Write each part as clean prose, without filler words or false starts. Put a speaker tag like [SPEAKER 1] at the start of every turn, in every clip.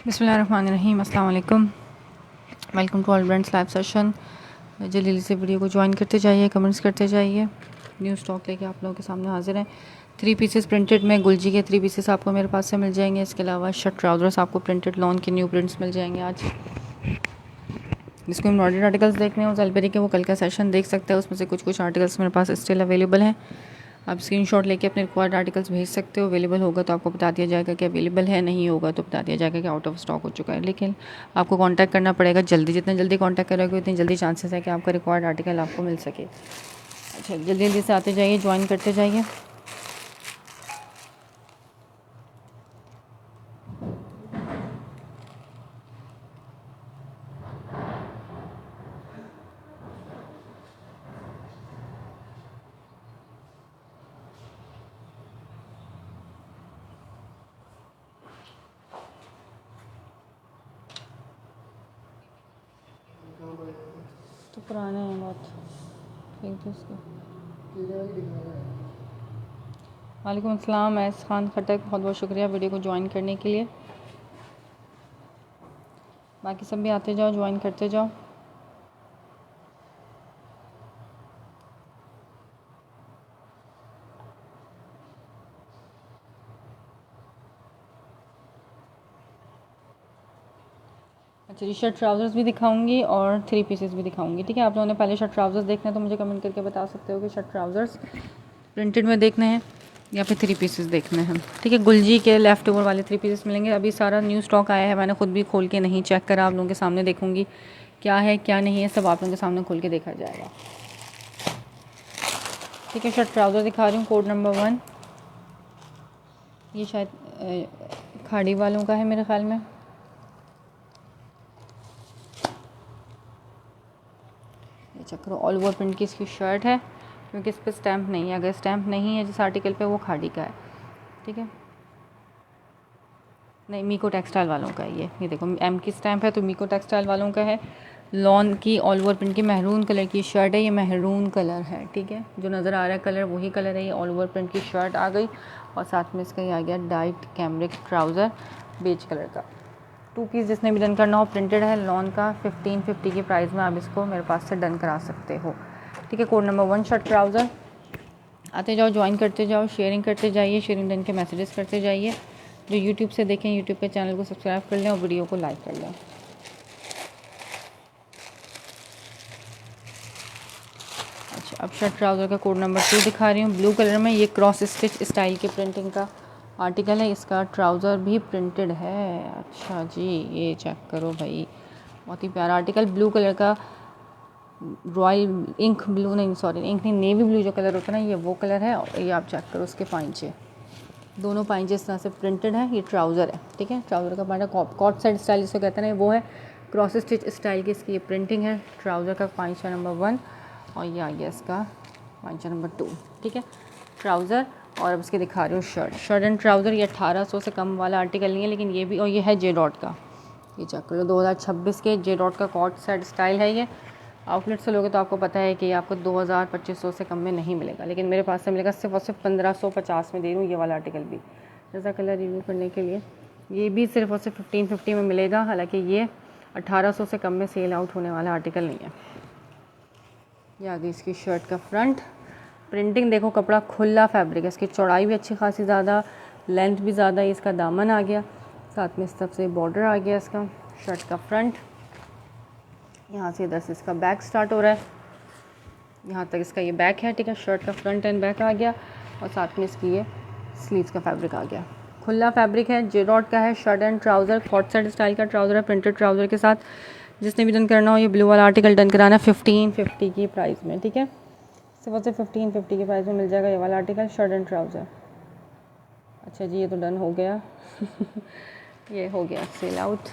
[SPEAKER 1] बिस्मिल्लाहिर्रहमानिर्रहीम, अस्सलाम वालेकुम। Welcome to all brands live session. जल्दी से वीडियो को ज्वाइन करते जाइए, कमेंट्स करते जाइए। न्यू स्टॉक लेके आप लोगों के सामने हाजिर हैं। 3 पीसेस प्रिंटेड में गुलजी के 3 पीसेस आपको मेरे पास से मिल जाएंगे। इसके अलावा शर्ट ट्राउजर्स आपको प्रिंटेड लॉन के न्यू प्रिंट्स मिल जाएंगे। आज जिसको एम्ब्रॉयडरी आर्टिकल्स देखने हो जलबेरी के, वो कल का सेशन देख सकते हैं। उसमें से कुछ आर्टिकल्स मेरे पास स्टिल अवेलेबल हैं। आप स्क्रीनशॉट लेके अपने रिक्वायर्ड आर्टिकल्स भेज सकते हो। अवेलेबल होगा तो आपको बता दिया जाएगा कि अवेलेबल है, नहीं होगा तो बता दिया जाएगा कि आउट ऑफ स्टॉक हो चुका है। लेकिन आपको कांटेक्ट करना पड़ेगा जल्दी। जितना जल्दी कांटेक्ट करोगे उतनी जल्दी चांसेस है कि आपका रिक्वायर्ड आर्टिकल आपको मिल सके। अच्छा, जल्दी जल्दी से आते जाइए, ज्वाइन करते जाइए। तो पुराने हैं बहुत, ठीक है उसको। वालेकुम अस्सलाम एस खान खटक, बहुत बहुत शुक्रिया वीडियो को ज्वाइन करने के लिए। बाकी सब भी आते जाओ, ज्वाइन करते जाओ। अच्छा जी, शर्ट ट्राउज़र्स भी दिखाऊंगी और 3 पीसेस भी दिखाऊंगी। ठीक है, आप लोगों ने पहले शर्ट ट्राउज़र्स देखना है तो मुझे कमेंट करके बता सकते हो कि शर्ट ट्राउज़र्स प्रिंटेड में देखने हैं या फिर 3 पीसेस देखने हैं। ठीक है, गुलजी के लेफ़्ट ओवर वाले 3 पीसेस मिलेंगे। अभी सारा न्यू स्टॉक आया है, मैंने खुद भी खोल के नहीं चेक करा। आप लोगों के सामने देखूंगी क्या है क्या नहीं है, सब आप लोगों के सामने खोल के देखा जाएगा। ठीक है, शर्ट ट्राउज़र दिखा रही हूँ, कोड नंबर 1। ये शायद खाड़ी वालों का है मेरे ख्याल में। ये चक्र ऑल ओवर प्रिंट की इसकी शर्ट है, क्योंकि इस पर स्टैम्प नहीं है। अगर स्टैम्प नहीं है जिस आर्टिकल पे, वो खाड़ी का है। ठीक है, नहीं, मीको टेक्सटाइल वालों का है ये देखो एम की स्टैम्प है तो मीको टेक्सटाइल वालों का है। लॉन की ऑल ओवर प्रिंट की महरून कलर की शर्ट है। ये महरून कलर है। ठीक है, जो नज़र आ रहा है कलर वही कलर है। ये ऑल ओवर प्रिंट की शर्ट आ गई और साथ में इसका ये आ गया डाइट कैमरिक ट्राउज़र बेज कलर का। 2 पीस जिसने भी डन करना हो, प्रिंटेड है लॉन का। 1550 की प्राइस में आप इसको मेरे पास से डन करा सकते हो। ठीक है, कोड नंबर 1 शर्ट ट्राउज़र। आते जाओ, ज्वाइन करते जाओ, शेयरिंग करते जाइए, शेयरिंग डन के मैसेजेस करते जाइए। जो यूट्यूब से देखें, यूट्यूब के चैनल को सब्सक्राइब कर लें और वीडियो को लाइक कर लें। अच्छा, अब शर्ट ट्राउज़र का कोड नंबर 2 दिखा रही हूँ, ब्लू कलर में। ये क्रॉस स्टिच स्टाइल के प्रिंटिंग का आर्टिकल है। इसका ट्राउज़र भी प्रिंटेड है। अच्छा जी, ये चेक करो भाई, बहुत ही प्यारा आर्टिकल। ब्लू कलर का, रॉयल इंक ब्लू नहीं, सॉरी इंक नहीं, नेवी ब्लू जो कलर होता है ना, ये वो कलर है। और ये आप चेक करो, उसके पाइंचे, दोनों पाइंचे इस तरह से प्रिंटेड है। ये ट्राउज़र है। ठीक है, ट्राउज़र का पाइंचा कॉट साइड स्टाइल जिसको कहते हैं वो है। क्रॉस स्टिच स्टाइल की इसकी ये प्रिंटिंग है। ट्राउज़र का पाइंचा नंबर 1 और ये आ गया इसका पाइंचा नंबर 2। ठीक है, ट्राउज़र। और अब इसके दिखा रही हूँ शर्ट एंड ट्राउज़र। ये 1800 से कम वाला आर्टिकल नहीं है, लेकिन ये भी, और ये है जे डॉट का। ये चेक करो, 2026 के जे डॉट का कॉट साइड स्टाइल है। ये आउटलेट से लोगे तो आपको पता है कि ये आपको 2000-2500 से कम में नहीं मिलेगा, लेकिन मेरे पास से मिलेगा सिर्फ और सिर्फ 1550 में दे रही हूँ ये वाला आर्टिकल भी। जैसा कलर रिव्यू करने के लिए ये भी सिर्फ और सिर्फ 1550 में मिलेगा। हालांकि ये 1800 से कम में सेल आउट होने वाला आर्टिकल नहीं है। ये आ गई इसकी शर्ट का फ्रंट। प्रिंटिंग देखो, कपड़ा खुला फैब्रिक है। इसकी चौड़ाई भी अच्छी खासी ज़्यादा, लेंथ भी ज़्यादा। इसका दामन आ गया, साथ में इस तरफ से बॉर्डर आ गया इसका। शर्ट का फ्रंट, यहाँ से इधर से इसका बैक स्टार्ट हो रहा है, यहाँ तक इसका ये बैक है। ठीक है, शर्ट का फ्रंट एंड बैक आ गया और साथ में इसकी ये स्लीव्स का फैब्रिक आ गया। खुला फैब्रिक है, जे डॉट का है। शर्ट एंड ट्राउज़र कॉट सेट स्टाइल का ट्राउज़र है, प्रिंटेड ट्राउज़र के साथ। जिसने भी डन करना हो, ये ब्लू वाला आर्टिकल डन कराना 1550 की प्राइस में। ठीक है, सिर्फ से 1550 की प्राइस में मिल जाएगा ये वाला आर्टिकल, शर्ट एंड ट्राउज़र। अच्छा जी, ये तो डन हो गया ये हो गया सेल आउट।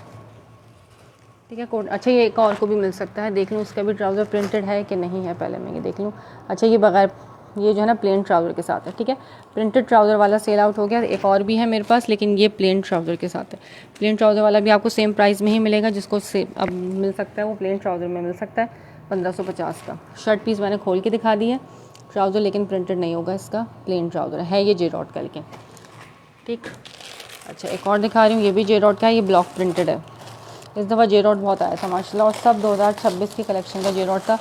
[SPEAKER 1] ठीक है, कोड। अच्छा, ये एक और को भी मिल सकता है, देख लूँ उसका भी ट्राउज़र प्रिंटेड है कि नहीं है, पहले मैं ये देख लूँ। अच्छा, ये बगैर, ये जो है ना प्लेन ट्राउज़र के साथ है। ठीक है, प्रिंटेड ट्राउज़र वाला सेल आउट हो गया। एक और भी है मेरे पास, लेकिन ये प्लेन ट्राउज़र के साथ है। प्लेन ट्राउज़र वाला भी आपको सेम प्राइस में ही मिलेगा। जिसको से अब मिल सकता है वो प्लेन ट्राउज़र में मिल सकता है, 1550 का। शर्ट पीस मैंने खोल के दिखा दी है। ट्राउज़र लेकिन प्रिंटेड नहीं होगा इसका, प्लेन ट्राउज़र है ये जे डॉट का लेकिन। ठीक, अच्छा एक और दिखा रही हूँ, ये भी जे डॉट का है, ये ब्लॉक प्रिंटेड है। इस दफ़ा जे डॉट बहुत आया था माशाल्लाह, और सब 2026 की कलेक्शन का जे डॉट था।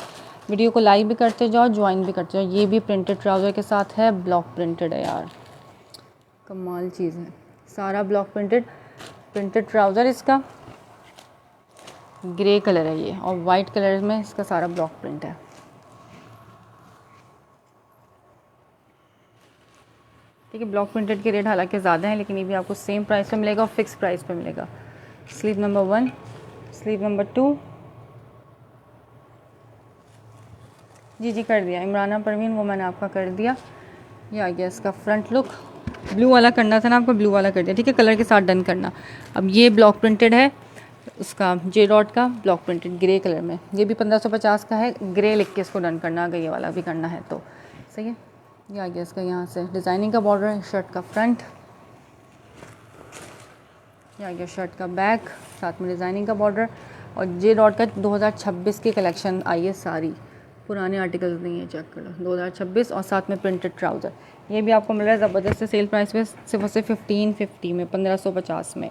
[SPEAKER 1] वीडियो को लाइक भी करते जाओ, ज्वाइन भी करते जाओ। ये भी प्रिंटेड ट्राउज़र के साथ है, ब्लॉक प्रिंटेड है यार, कमाल चीज़ है। सारा ब्लॉक प्रिंटेड ट्राउज़र, इसका ग्रे कलर है ये, और वाइट कलर में इसका सारा ब्लॉक प्रिंट है। ठीक है, ब्लॉक प्रिंटेड के रेट हालांकि ज़्यादा हैं, लेकिन ये भी आपको सेम प्राइस पे मिलेगा और फिक्स प्राइस पे मिलेगा। स्लीव नंबर 1, स्लीव नंबर 2, जी कर दिया इमराना परवीन, वो मैंने आपका कर दिया। ये आ गया इसका फ्रंट लुक। ब्लू वाला करना था ना आपको, ब्लू वाला कर दिया। ठीक है, कलर के साथ डन करना। अब ये ब्लॉक प्रिंटेड है, उसका जे डॉट का ब्लॉक प्रिंटेड ग्रे कलर में, ये भी 1550 का है। ग्रे लिख के इसको डन करना, अगर ये वाला भी करना है तो सही है। ये आ गया इसका यहाँ से डिज़ाइनिंग का बॉर्डर है, शर्ट का फ्रंट, ये आ गया शर्ट का बैक, साथ में डिज़ाइनिंग का बॉर्डर। और जे डॉट का 2026 की कलेक्शन आई है सारी, पुराने आर्टिकल्स नहीं है, चेक कर लो 2026, और साथ में प्रिंटेड ट्राउज़र। ये भी आपको मिल रहा है ज़बरदस्त सेल प्राइस पे, सिर्फ और सिर्फ 1550 में, 1550 में।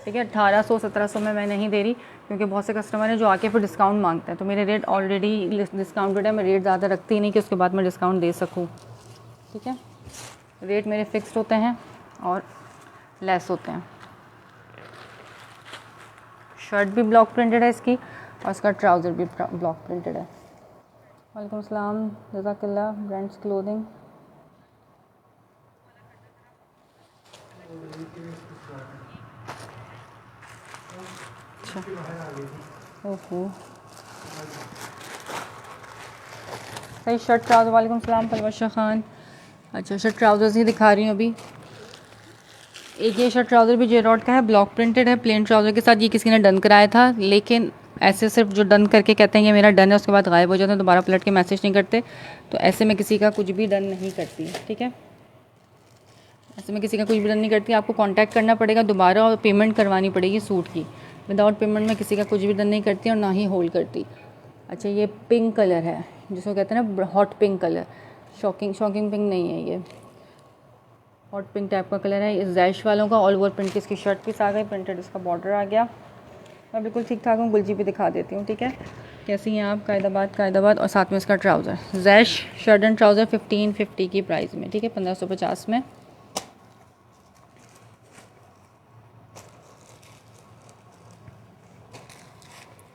[SPEAKER 1] ठीक है, 1800-1700 में मैं नहीं दे रही, क्योंकि बहुत से कस्टमर हैं जो आके फिर डिस्काउंट मांगते हैं, तो मेरे रेट ऑलरेडी डिस्काउंटेड है। मैं रेट ज़्यादा रखती ही नहीं कि उसके बाद मैं डिस्काउंट दे सकूँ। ठीक है, रेट मेरे फिक्स्ड होते हैं और लेस होते हैं। शर्ट भी ब्लॉक प्रिंटेड है इसकी, और इसका ट्राउज़र भी ब्लॉक प्रिंटेड है। वालेकुम सलाम, जज़ाकल्लाह ब्रांड्स क्लोथिंग। अच्छा ओहो, सही शर्ट ट्राउज़र। वालेकुम सलाम पलवशा खान। अच्छा शर्ट ट्राउज़र्स ही दिखा रही हूँ अभी। एक ये शर्ट ट्राउज़र भी जे डॉट का है, ब्लॉक प्रिंटेड है, प्लेन ट्राउज़र के साथ। ये किसी ने डन कराया था, लेकिन ऐसे सिर्फ जो डन करके कहते हैं ये मेरा डन है, उसके बाद गायब हो जाते हैं, दोबारा पलट के मैसेज नहीं करते, तो ऐसे में किसी का कुछ भी डन नहीं करती। ठीक है, ऐसे में किसी का कुछ भी डन नहीं करती। आपको कांटेक्ट करना पड़ेगा दोबारा, और पेमेंट करवानी पड़ेगी सूट की। विदाउट पेमेंट में किसी का कुछ भी डन नहीं करती, और ना ही होल्ड करती। अच्छा ये पिंक कलर है, जिसको कहते हैं ना hot pink colour, shocking pink नहीं है, ये हॉट पिंक टाइप का कलर है। इस जैश वालों का ऑल ओवर प्रिंट की इसकी शर्ट पीस आ गई, प्रिंटेड इसका बॉर्डर आ गया। मैं बिल्कुल ठीक ठाक हूँ, गुलजी भी दिखा देती हूँ। ठीक है, कैसी हैं आप? कायदाबाद, और साथ में इसका trouser Jaish shirt and trouser 1550 की प्राइस में। ठीक है, 1550 में।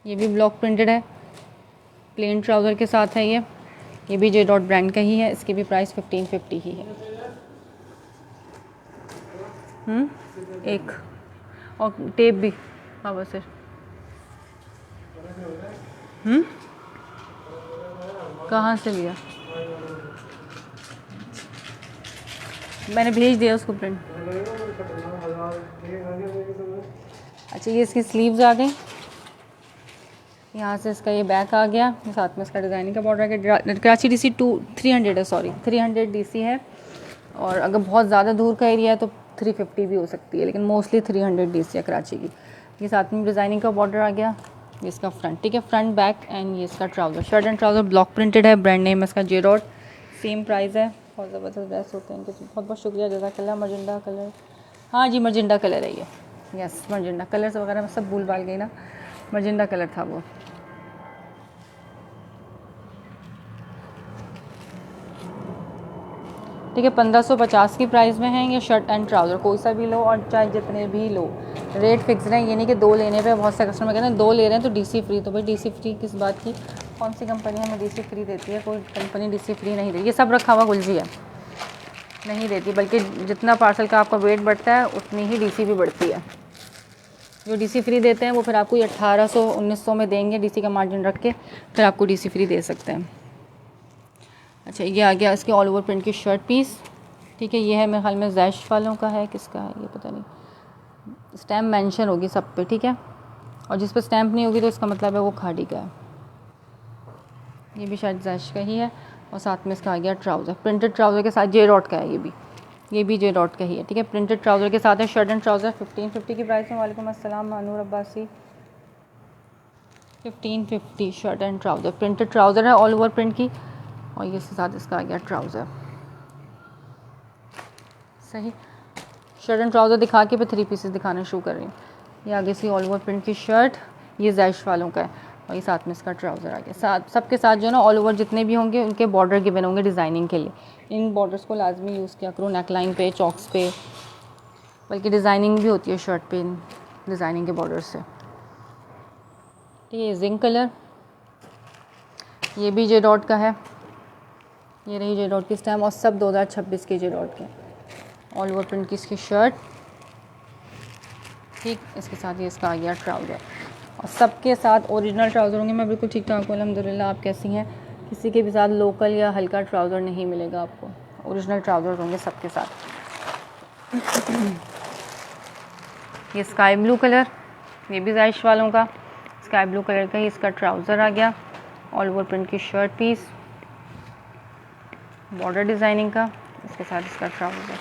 [SPEAKER 1] ये भी ब्लॉक प्रिंटेड है, प्लेन ट्राउज़र के साथ है ये भी जे डॉट ब्रांड का ही है, इसकी भी प्राइस 1550 ही है। एक और टेप भी, हाँ बस कहाँ से लिया? मैंने भेज दिया उसको प्रिंट। अच्छा ये इसकी स्लीव्स आ गई, यहाँ से इसका ये बैक आ गया, साथ में इसका डिज़ाइनिंग का बॉर्डर आ गया। कराची DC 300 है, सॉरी 300 DC है, और अगर बहुत ज़्यादा दूर का एरिया है तो 350 भी हो सकती है, लेकिन मोस्टली 300 DC है कराची की। ये साथ में डिज़ाइनिंग का बॉर्डर आ गया, ये इसका फ्रंट। ठीक है, फ्रंट बैक, एंड ये इसका trouser, shirt and trouser block printed है, ब्रांड नेम इसका जे डॉट, सेम प्राइस है। बहुत ज़बरदस्त ड्रेस होते हैं इनके, बहुत बहुत शुक्रिया, जज़ाकल्लाह। मजेंडा कलर, हाँ जी मजेंडा कलर है ये, यस मजेंडा कलर्स वगैरह मैं सब भूल भाल गई ना, मजेंडा कलर था वो। ठीक है, 1550 की प्राइस में है ये शर्ट एंड ट्राउज़र, कोई सा भी लो और चाहे जितने भी लो, रेट फिक्स है। ये नहीं कि दो लेने पे बहुत से कस्टमर कहते हैं दो ले रहे हैं तो DC फ्री, तो भाई DC फ्री किस बात की? कौन सी कंपनी हमें DC फ्री देती है? कोई कंपनी DC फ्री नहीं देती, ये सब रखा हुआ गुलजी है, नहीं देती। बल्कि जितना पार्सल का आपका वेट बढ़ता है उतनी ही DC भी बढ़ती है। जो DC फ्री देते हैं वो फिर आपको 1800-1900 में देंगे, DC का मार्जिन रख के फिर आपको DC फ्री दे सकते हैं। अच्छा ये आ गया इसके ऑल ओवर प्रिंट की शर्ट पीस। ठीक है, ये है मेरे ख्याल में जैश वालों का है, किसका है ये पता नहीं, स्टैम्प मेंशन होगी सब पे। ठीक है, और जिस पे स्टैम्प नहीं होगी तो इसका मतलब है वो खाड़ी का है। ये भी शायद जैश का ही है, और साथ में इसका आ गया ट्राउज़र, प्रिंटेड ट्राउज़र के साथ, जे डॉट का है ये भी जे डॉट का ही है। ठीक है, प्रिंटेड ट्राउज़र के साथ है, शर्ट एंड ट्राउज़र 1550 की प्राइस में। वालेकुम अस्सलाम मानूर Abbasi, 1550 shirt and trouser, printed trouser है ऑल ओवर प्रिंट की, और ये साथ इसका आ गया ट्राउज़र। सही, शर्ट एंड ट्राउज़र दिखा के फिर 3 पीसेस दिखाना शुरू कर रही हूँ। ये आगे से ऑल ओवर प्रिंट की शर्ट, ये जैश वालों का है, और ये साथ में इसका ट्राउज़र आ गया। साथ सबके साथ जो है ना ऑल ओवर जितने भी होंगे उनके बॉर्डर गिवन होंगे डिज़ाइनिंग के लिए। इन बॉर्डर्स को लाजमी यूज़ किया करो, नेकलाइन पे, चॉक्स पे, बल्कि डिज़ाइनिंग भी होती है शर्ट पे डिज़ाइनिंग के बॉर्डर से। ठीक है, ये जिंक कलर, ये भी जे डॉट का है, ये रही जे डॉट की स्टैम्प, और सब 2026 के जे डॉट के। ऑल ओवर प्रिंट की इसकी शर्ट, ठीक, इसके साथ ये इसका आ गया ट्राउज़र, और सबके साथ ओरिजिनल ट्राउज़र होंगे। मैं बिल्कुल ठीक ठाक हूँ अल्हम्दुलिल्लाह। आप कैसी हैं? किसी के भी साथ लोकल या हल्का ट्राउज़र नहीं मिलेगा आपको, ओरिजिनल ट्राउज़र होंगे सबके साथ। ये स्काई ब्लू कलर, ये भी जैश वालों का स्काई ब्लू कलर का ही इसका ट्राउज़र आ गया। ऑल ओवर प्रिंट की शर्ट पीस, बॉर्डर डिज़ाइनिंग का, इसके साथ इसका ट्राउज़र।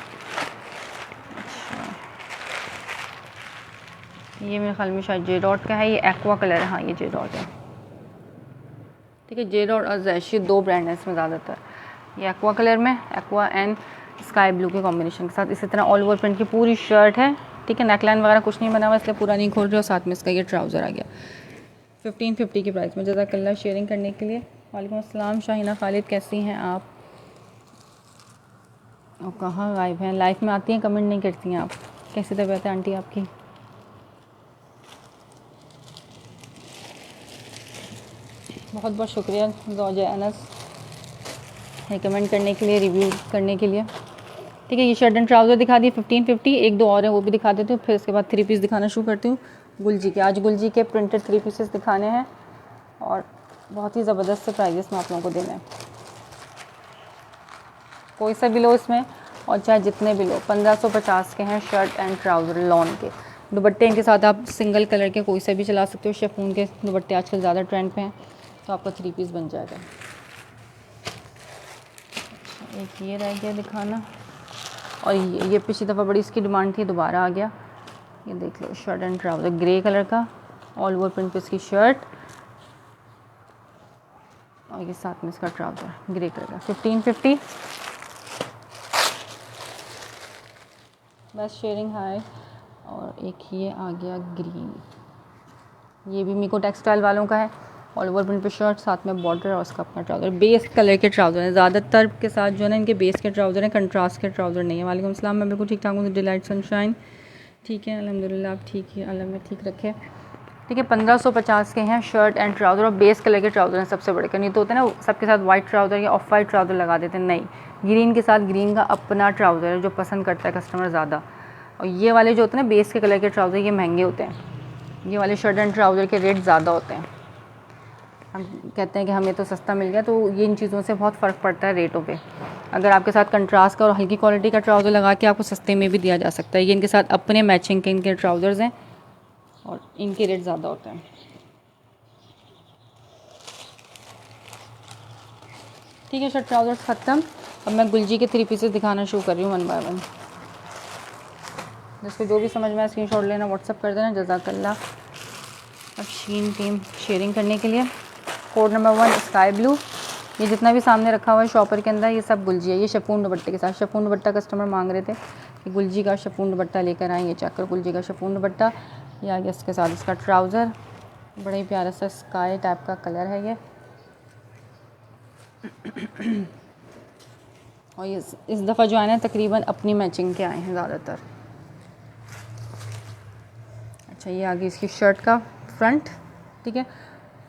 [SPEAKER 1] ये मेरे ख्याल में शायद जे डॉट का है, ये एक्वा कलर है, हाँ ये जे डॉट है। ठीक है, जे डॉट और जैश, ये 2 ब्रांड है इसमें ज़्यादातर। ये एक्वा कलर में, एक्वा एंड स्काई ब्लू के कॉम्बिनेशन के साथ। इसी तरह ऑल ओवर प्रिंट की पूरी शर्ट है। ठीक है, नेकलाइन वगैरह कुछ नहीं बना हुआ इसलिए पूरा नहीं खोल रही, और साथ में इसका ये ट्राउज़र आ गया 1550 की प्राइस में। जज़ाकल्लाह शेयरिंग करने के लिए। वालेकुम अस्सलाम शाहिना खालिद, कैसी हैं आप? और कहाँ गायब हैं? लाइफ में आती हैं, कमेंट नहीं करती हैं आप। कैसी तबीयत है आंटी आपकी? बहुत बहुत शुक्रिया ज़ौजा अनस रिकमेंड करने के लिए, रिव्यू करने के लिए। ठीक है, ये शर्ट एंड ट्राउज़र दिखा दिए 1550, 1-2 और है वो भी दिखा देती हूँ, फिर उसके बाद 3 पीस दिखाना शुरू करती हूँ गुलजी के। आज गुलजी के प्रिंटेड 3 पीसेस दिखाने हैं, और बहुत ही ज़बरदस्त से प्राइजेस में आप लोगों को देना है। कोई सा भी लो इसमें, और चाहे जितने भी लो, 1550 के हैं शर्ट एंड ट्राउज़र लॉन के। दुपट्टे इनके साथ आप सिंगल कलर के कोई सा भी चला सकते हो, शिफॉन के दुपट्टे आजकल ज़्यादा ट्रेंड पे हैं, तो आपका 3 पीस बन जाएगा। अच्छा, एक ये रह गया दिखाना, और ये पिछली दफ़ा बड़ी इसकी डिमांड थी, दोबारा आ गया। ये देख लो, shirt and trouser grey colour का, ऑल ओवर प्रिंट पे इसकी शर्ट, और ये साथ में इसका ट्राउज़र ग्रे कलर का 1550। बस शेयरिंग हाय। और एक ये आ गया ग्रीन, ये भी मीको टेक्सटाइल वालों का है, ऑल ओवर प्रिंट पे शर्ट, साथ में बॉर्डर, और उसका अपना ट्राउज़र। बेस कलर के ट्राउज़र हैं ज़्यादातर के साथ जो है ना, इनके बेस के ट्राउज़र हैं, कंट्रास्ट के ट्राउज़र नहीं है। वालेकुम अस्सलाम, मैं बिल्कुल ठीक ठाक हूँ। डिलाइट सनशाइन, ठीक है अल्हम्दुलिल्लाह, आप ठीक है, अल्लाह में ठीक रखे। ठीक है, 1550 के हैं शर्ट एंड ट्राउज़र, और बेस कलर के ट्राउज़र हैं सबसे बड़े। नहीं तो होते हैं ना सबके साथ वाइट ट्राउज़र या ऑफ वाइट ट्राउज़र लगा देते हैं, नहीं, ग्रीन के साथ ग्रीन का अपना ट्राउज़र है जो पसंद करता है कस्टमर ज़्यादा। और ये वाले जो होते हैं ना बेस के कलर के ट्राउज़र, ये महंगे होते हैं। ये वाले शर्ट एंड ट्राउज़र के रेट ज़्यादा होते हैं। हम कहते हैं कि हमें तो सस्ता मिल गया, तो ये इन चीज़ों से बहुत फ़र्क पड़ता है रेटों पे। अगर आपके साथ कंट्रास्ट का और हल्की क्वालिटी का ट्राउज़र लगा के आपको सस्ते में भी दिया जा सकता है। ये इनके साथ अपने मैचिंग के इनके ट्राउज़र्स हैं, और इनके रेट ज़्यादा होते हैं। ठीक है, शर्ट ट्राउज़र्स ख़त्म। अब मैं गुलजी के 3 पीसेस दिखाना शुरू कर रही हूँ 1 बाय 1। जिसको जो भी समझ में आए स्क्रीनशॉट लेना, व्हाट्सअप कर देना। जज़ाकल्लाह अब शीन टीम शेयरिंग करने के लिए। कोड नंबर 1 स्काई ब्लू, ये जितना भी सामने रखा हुआ है शॉपर के अंदर, ये सब गुलजी है। ये शिफॉन दुपट्टे के साथ, शिफॉन दुपट्टा कस्टमर मांग रहे थे कि गुलजी का शिफॉन दुपट्टा लेकर आएँ। ये चेक कर, गुलजी का शिफॉन दुपट्टा, ये आ गया इसके साथ इसका ट्राउज़र, बड़ा ही प्यारा सा स्काई टाइप का कलर है ये। और ये इस दफ़ा जो है ना तकरीबन अपनी मैचिंग के आए हैं ज़्यादातर। अच्छा, ये आ गई इसकी शर्ट का फ्रंट। ठीक है,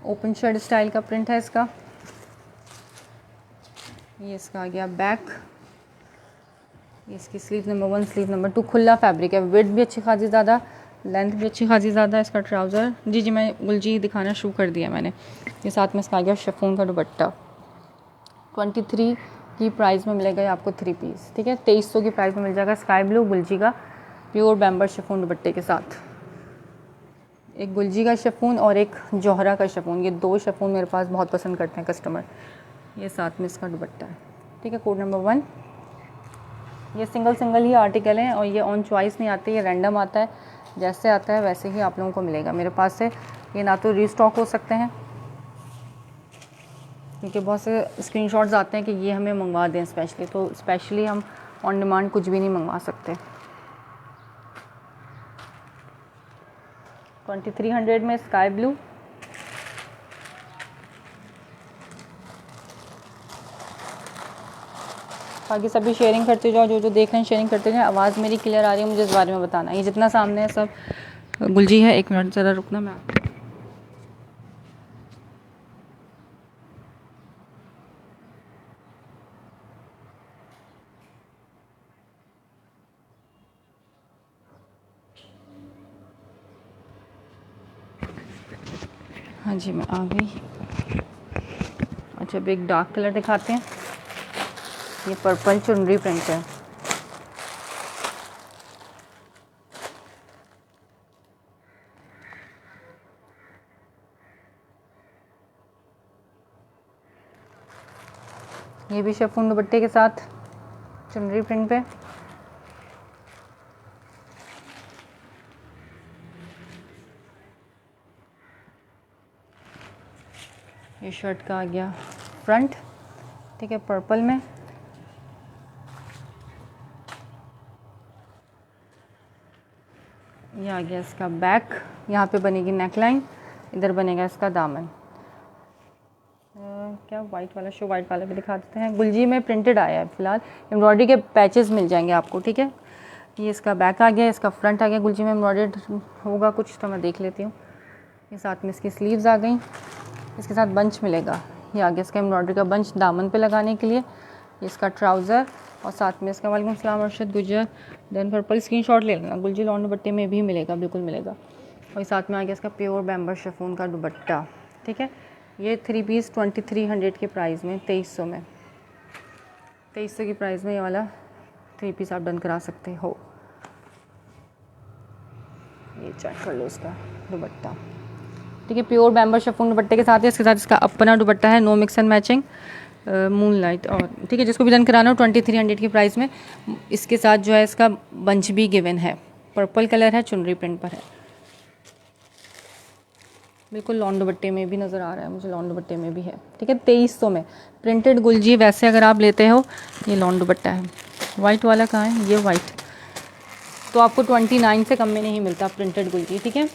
[SPEAKER 1] ओपन शर्ट स्टाइल का प्रिंट है इसका। ये इसका आ गया बैक। ये इसकी स्लीव नंबर 1, स्लीव नंबर 2, खुला फैब्रिक है, विड्थ भी अच्छी खासी ज़्यादा, लेंथ भी अच्छी खासी ज़्यादा है इसका ट्राउज़र। जी मैं गुलजी दिखाना शुरू कर दिया मैंने। ये साथ में इसका आ गया शिफॉन का दुपट्टा। 23 की प्राइस में मिलेगा ये आपको 3 पीस। ठीक है, 2300 की प्राइस में मिल जाएगा स्काई ब्लू गुलजी का प्योर बैम्बर शिफॉन दुपट्टे के साथ। एक गुलजी का शिफॉन और एक जौहरा का शिफॉन, ये 2 शिफॉन मेरे पास बहुत पसंद करते हैं कस्टमर। ये साथ में इसका दुपट्टा है। ठीक है, कोड नंबर 1। ये सिंगल ही आर्टिकल हैं, और ये ऑन चॉइस नहीं आते, ये रैंडम आता है, जैसे आता है वैसे ही आप लोगों को मिलेगा मेरे पास से। ये ना तो रीस्टॉक हो सकते हैं, क्योंकि बहुत से स्क्रीनशॉट्स आते हैं कि ये हमें मंगवा दें स्पेशली, तो स्पेशली हम ऑन डिमांड कुछ भी नहीं मंगवा सकते। 2300 में स्काई ब्लू। बाकी सभी शेयरिंग करते जाओ, जो जो देख रहे हैं शेयरिंग करते जाओ। आवाज़ मेरी क्लियर आ रही है, मुझे इस बारे में बताना। ये जितना सामने है सब गुलजी है। एक मिनट ज़रा रुकना, मैं हाँ जी मैं आ गई। अच्छा अब एक डार्क कलर दिखाते हैं। ये पर्पल चुनरी प्रिंट है। ये भी शिफॉन दुपट्टे के साथ चुनरी प्रिंट पे। ये शर्ट का आ गया फ्रंट, ठीक है, पर्पल में। ये आ गया इसका बैक, यहाँ पे बनेगी नेकलाइन, इधर बनेगा इसका दामन। क्या वाइट वाला शो, वाइट वाला भी दिखा देते हैं। गुलजी में प्रिंटेड आया है फिलहाल, एम्ब्रॉयडरी के पैचेस मिल जाएंगे आपको, ठीक है। ये इसका बैक आ गया, इसका फ्रंट आ गया। गुलजी में एम्ब्रॉयडर्ड होगा कुछ तो मैं देख लेती हूँ। ये साथ में इसकी स्लीव्स आ गई, इसके साथ बंच मिलेगा। ये आ गया इसका एम्ब्रॉयडरी का बंच दामन पे लगाने के लिए। ये इसका ट्राउज़र और साथ में इसका वालेकुम सलाम अरशद गुजर देन पर्पल स्क्रीनशॉट ले लेना। गुलजी लॉन दुपट्टे में भी मिलेगा, बिल्कुल मिलेगा। और साथ में आ गया इसका प्योर बैम्बर शिफॉन का दुपट्टा, ठीक है। ये 3 पीस 2300 के प्राइस में, 2300 में, 2300 की प्राइस में ये वाला 3 पीस आप डन करा सकते हो। ये चेक कर लो इसका दुपट्टा, ठीक है। प्योर बैम्बर शिफॉन दुपट्टे के साथ है। इसके साथ इसका अपना दुपट्टा है, no mix and matching moonlight, और ठीक है। जिसको भी डन कराना हो 2300 की प्राइस में। इसके साथ जो है इसका बंच भी गिवन है, पर्पल कलर है, चुनरी प्रिंट पर है, बिल्कुल लॉन दुपट्टे में भी नज़र आ रहा है मुझे, लॉन दुपट्टे में भी है, ठीक है। 2300 में प्रिंटेड गुलजी। वैसे अगर आप लेते हो, ये लॉन दुपट्टा है। वाइट वाला कहाँ है? ये वाइट तो आपको 29 से कम में नहीं मिलता प्रिंटेड गुलजी, ठीक है।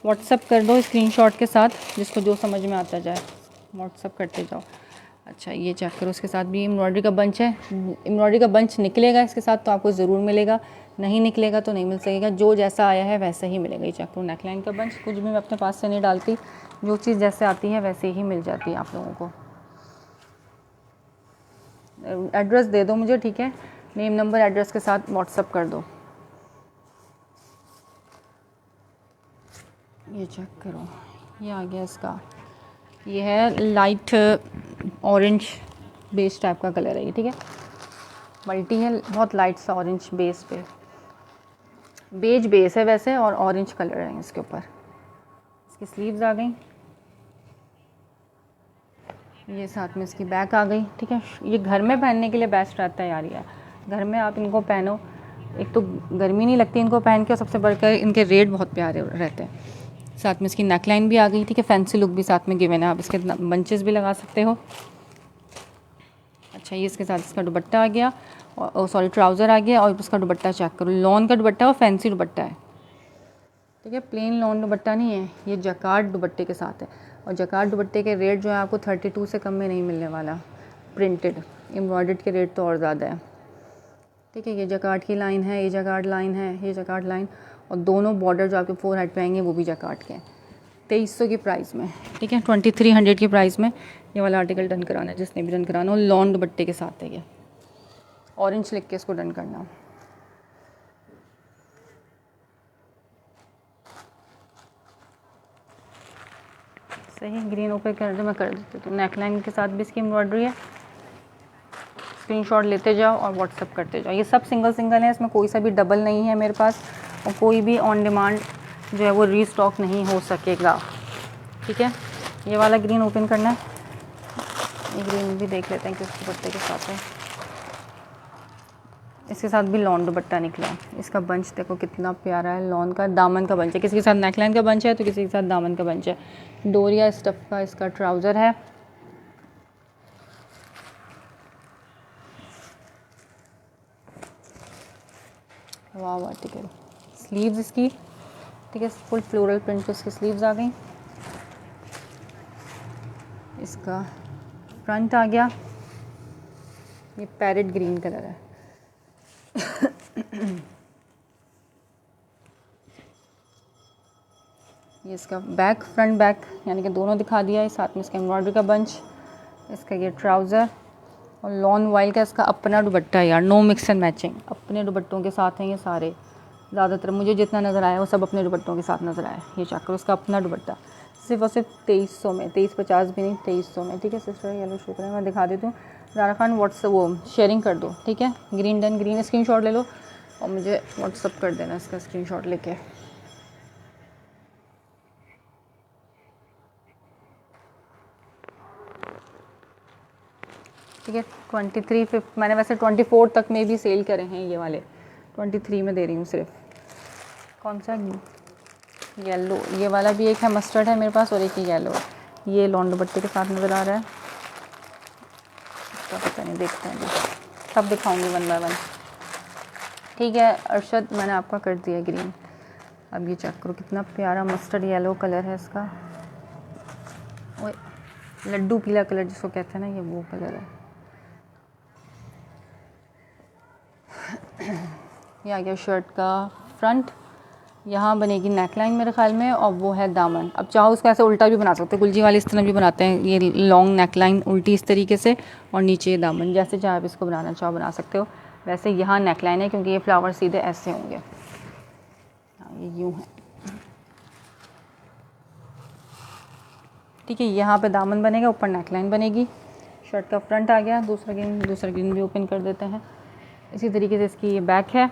[SPEAKER 1] व्हाट्सअप कर दो स्क्रीनशॉट के साथ, जिसको जो समझ में आता जाए व्हाट्सअप करते जाओ। अच्छा ये चेक करो, इसके साथ भी एम्ब्रॉयडरी का बंच है। एम्ब्रॉयडरी का बंच निकलेगा इसके साथ तो आपको ज़रूर मिलेगा, नहीं निकलेगा तो नहीं मिल सकेगा। जो जैसा आया है वैसा ही मिलेगा। ये चेक करो, नेकलाइन का बंच। कुछ भी मैं अपने पास से नहीं डालती, जो चीज़ जैसे आती है वैसे ही मिल जाती है आप लोगों को। एड्रेस दे दो मुझे, ठीक है, नेम नंबर एड्रेस के साथ व्हाट्सअप कर दो। ये चेक करो, ये आ गया इसका, ये है लाइट ऑरेंज बेस टाइप का कलर है ये, ठीक है। मल्टी है, बहुत लाइट सा ऑरेंज बेस पे, बेज बेस है वैसे, और ऑरेंज कलर है इसके ऊपर। इसकी स्लीव्स आ गई, ये साथ में इसकी बैक आ गई, ठीक है। ये घर में पहनने के लिए बेस्ट रहता है यार। ये घर में आप इनको पहनो, एक तो गर्मी नहीं लगती इनको पहन के, और सबसे बढ़कर इनके रेट बहुत प्यारे रहते हैं। साथ में इसकी नेकलाइन भी आ गई, ठीक है। फैंसी लुक भी साथ में गिवन है, आप इसके बंचेस भी लगा सकते हो। अच्छा ये इसके साथ इसका दुपट्टा आ गया, और सॉरी ट्राउज़र आ गया, और इसका दुपट्टा चेक करो, लॉन का दुपट्टा और फैंसी दुपट्टा है, ठीक है। प्लेन लॉन दुपट्टा नहीं है, ये जकार्ड दुपट्टे के साथ है। और जकार्ड दुपट्टे के रेट जो है आपको 32 से कम में नहीं मिलने वाला। प्रिंटेड एम्ब्रॉयडर्ड के रेट तो और ज़्यादा है, ठीक है। ये जकार्ड की लाइन है, ये जकार्ड लाइन है, ये जकार्ड लाइन, और दोनों बॉर्डर जो आपके 4 हेड पे आएंगे वो भी जकार्ड के हैं। 2300 की प्राइस में, ठीक है। 2300 की प्राइस में ये वाला आर्टिकल डन कराना है, जिसने भी डन कराना हो। लॉन दुपट्टे के साथ है ये, ऑरेंज लिख के इसको डन करना। सही, ग्रीन ओपन कर दो, मैं कर देती हूँ। तो नेकलाइन के साथ भी इसकी एम्ब्रॉयडरी है। स्क्रीनशॉट लेते जाओ और व्हाट्सअप करते जाओ। ये सब सिंगल सिंगल है, इसमें कोई सा भी डबल नहीं है मेरे पास, और कोई भी ऑन डिमांड जो है वो रीस्टॉक नहीं हो सकेगा, ठीक है। ये वाला ग्रीन ओपन करना है, ये ग्रीन भी देख लेते हैं किस दुपट्टे के साथ है। इसके साथ भी लॉन दुपट्टा निकला है। इसका बंच देखो कितना प्यारा है, लॉन का दामन का बंच है। किसी के साथ नेकलाइन का बंच है तो किसी के साथ दामन का बंच है। डोरिया स्टफ का इसका ट्राउज़र है, वाह आर्टिकल। स्लीव्स इसकी ठीक है। फुल फ्लोरल प्रिंट पे इसकी स्लीव्स आ गई। इसका फ्रंट आ गया, ये पैरेट ग्रीन कलर है। ये इसका बैक, फ्रंट बैक यानी कि दोनों दिखा दिया है। साथ में इसका एम्ब्रॉयडरी का बंच, इसका ये ट्राउज़र और लॉन वाइल का इसका अपना दुपट्टा है यार, नो मिक्स एंड मैचिंग। अपने दुपट्टों के साथ हैं ये सारे, ज़्यादातर मुझे जितना नज़र आया वो सब अपने दुपट्टों के साथ नज़र आया। ये चेक करो, उसका अपना दुपट्टा सिर्फ और सिर्फ 2300 में, 2350 भी नहीं, 2300 में। ठीक है सिस्टर, येलो शुक्र है। मैं दिखा देती हूँ। ज़ारा खान व्हाट्सअप वो शेयरिंग कर दो, ठीक है। ग्रीन डन, ग्रीन स्क्रीनशॉट ले लो और मुझे व्हाट्सअप कर देना इसका स्क्रीनशॉट लेके। ठीक है। 23 मैंने वैसे 24 तक में भी सेल करे हैं ये वाले, 23 में दे रही हूँ सिर्फ। कौन सा? येलो, ये वाला भी एक है, मस्टर्ड है मेरे पास और एक ही येलो है। ये लॉन दुपट्टे के साथ नज़र आ रहा है, इसका पता नहीं, देखते हैं। सब दिखाऊंगी वन बाय वन। ठीक है अरशद, मैंने आपका कर दिया ग्रीन। अब ये चेक करो कितना प्यारा मस्टर्ड येलो कलर है इसका, ओए लड्डू पीला कलर जिसको कहते हैं ना, ये वो कलर है। ये आ गया शर्ट का फ्रंट। यहाँ बनेगी नेकलाइन मेरे ख्याल में, और वो है दामन। अब चाहो उसको ऐसे उल्टा भी बना सकते हो, गुलजी वाले इस तरह भी बनाते हैं, ये लॉन्ग नेकलाइन उल्टी इस तरीके से और नीचे दामन। जैसे चाहे आप इसको बनाना चाहो बना सकते हो। वैसे यहाँ नेकलाइन है क्योंकि ये फ्लावर सीधे ऐसे होंगे, ये यूँ है। ठीक है, यहाँ पे दामन बनेगा, ऊपर नेकलाइन बनेगी। शर्ट का फ्रंट आ गया। दूसरा ग्रीन भी ओपन कर देते हैं। इसी तरीके से इसकी ये बैक है,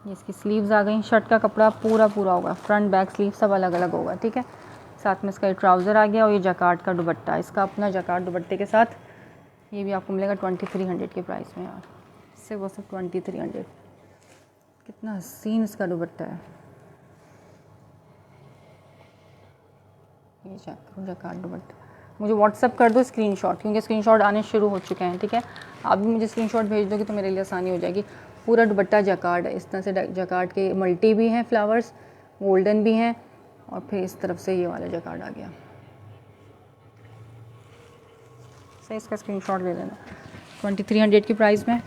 [SPEAKER 1] ये इसकी स्लीव्स आ गई। शर्ट का कपड़ा पूरा होगा, फ्रंट बैक स्लीव सब अलग अलग होगा। ठीक है, साथ में इसका ये ट्राउज़र आ गया और ये जकार्ड का दुपट्टा, इसका अपना जकार्ड दुपट्टे के साथ। ये भी आपको मिलेगा 2300 के प्राइस में यार, इससे वो सब 2300। कितना हसीन इसका दुपट्टा है। ये जकार्ड दुपट्टा, मुझे व्हाट्सअप कर दो स्क्रीनशॉट, क्योंकि स्क्रीनशॉट आने शुरू हो चुके हैं। ठीक है, आप भी मुझे स्क्रीनशॉट भेज दोगे तो मेरे लिए आसानी हो जाएगी। पूरा दुपट्टा जकार्ड है, इस तरह से जकार्ड के मल्टी भी हैं फ्लावर्स, गोल्डन भी हैं, और फिर इस तरफ से ये वाला जकार्ड आ गया। सही, इसका स्क्रीनशॉट ले लेना 2300 की प्राइस में।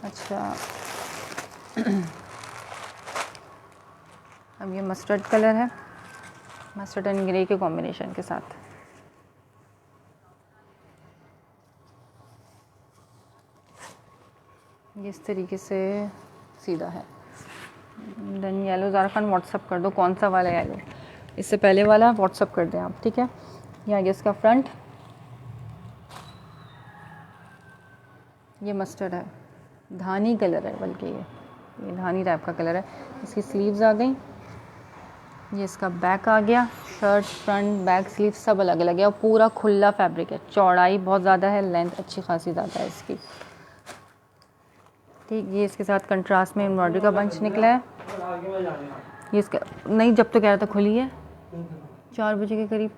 [SPEAKER 1] अच्छा अब ये मस्टर्ड कलर है, मस्टर्ड एंड ग्रे के कॉम्बिनेशन के साथ। ये इस तरीके से सीधा है। Then yellow, Zara Khan WhatsApp कर दो कौन सा वाला येलो, इससे पहले वाला व्हाट्सअप कर दें आप। ठीक है, ये आ गया इसका फ्रंट, ये मस्टर्ड है, धानी कलर है, बल्कि ये धानी टाइप का कलर है। इसकी स्लीव्स आ गई, ये इसका बैक आ गया। शर्ट फ्रंट बैक स्लीव सब अलग अलग है और पूरा खुला फैब्रिक है। चौड़ाई बहुत ज़्यादा है, लेंथ अच्छी खासी ज़्यादा है इसकी। ठीक, ये इसके साथ कंट्रास्ट में एम्ब्रॉयडरी का बंच निकला है। ये इसका नहीं, जब तो कह रहा था खुली है 4 बजे के करीब।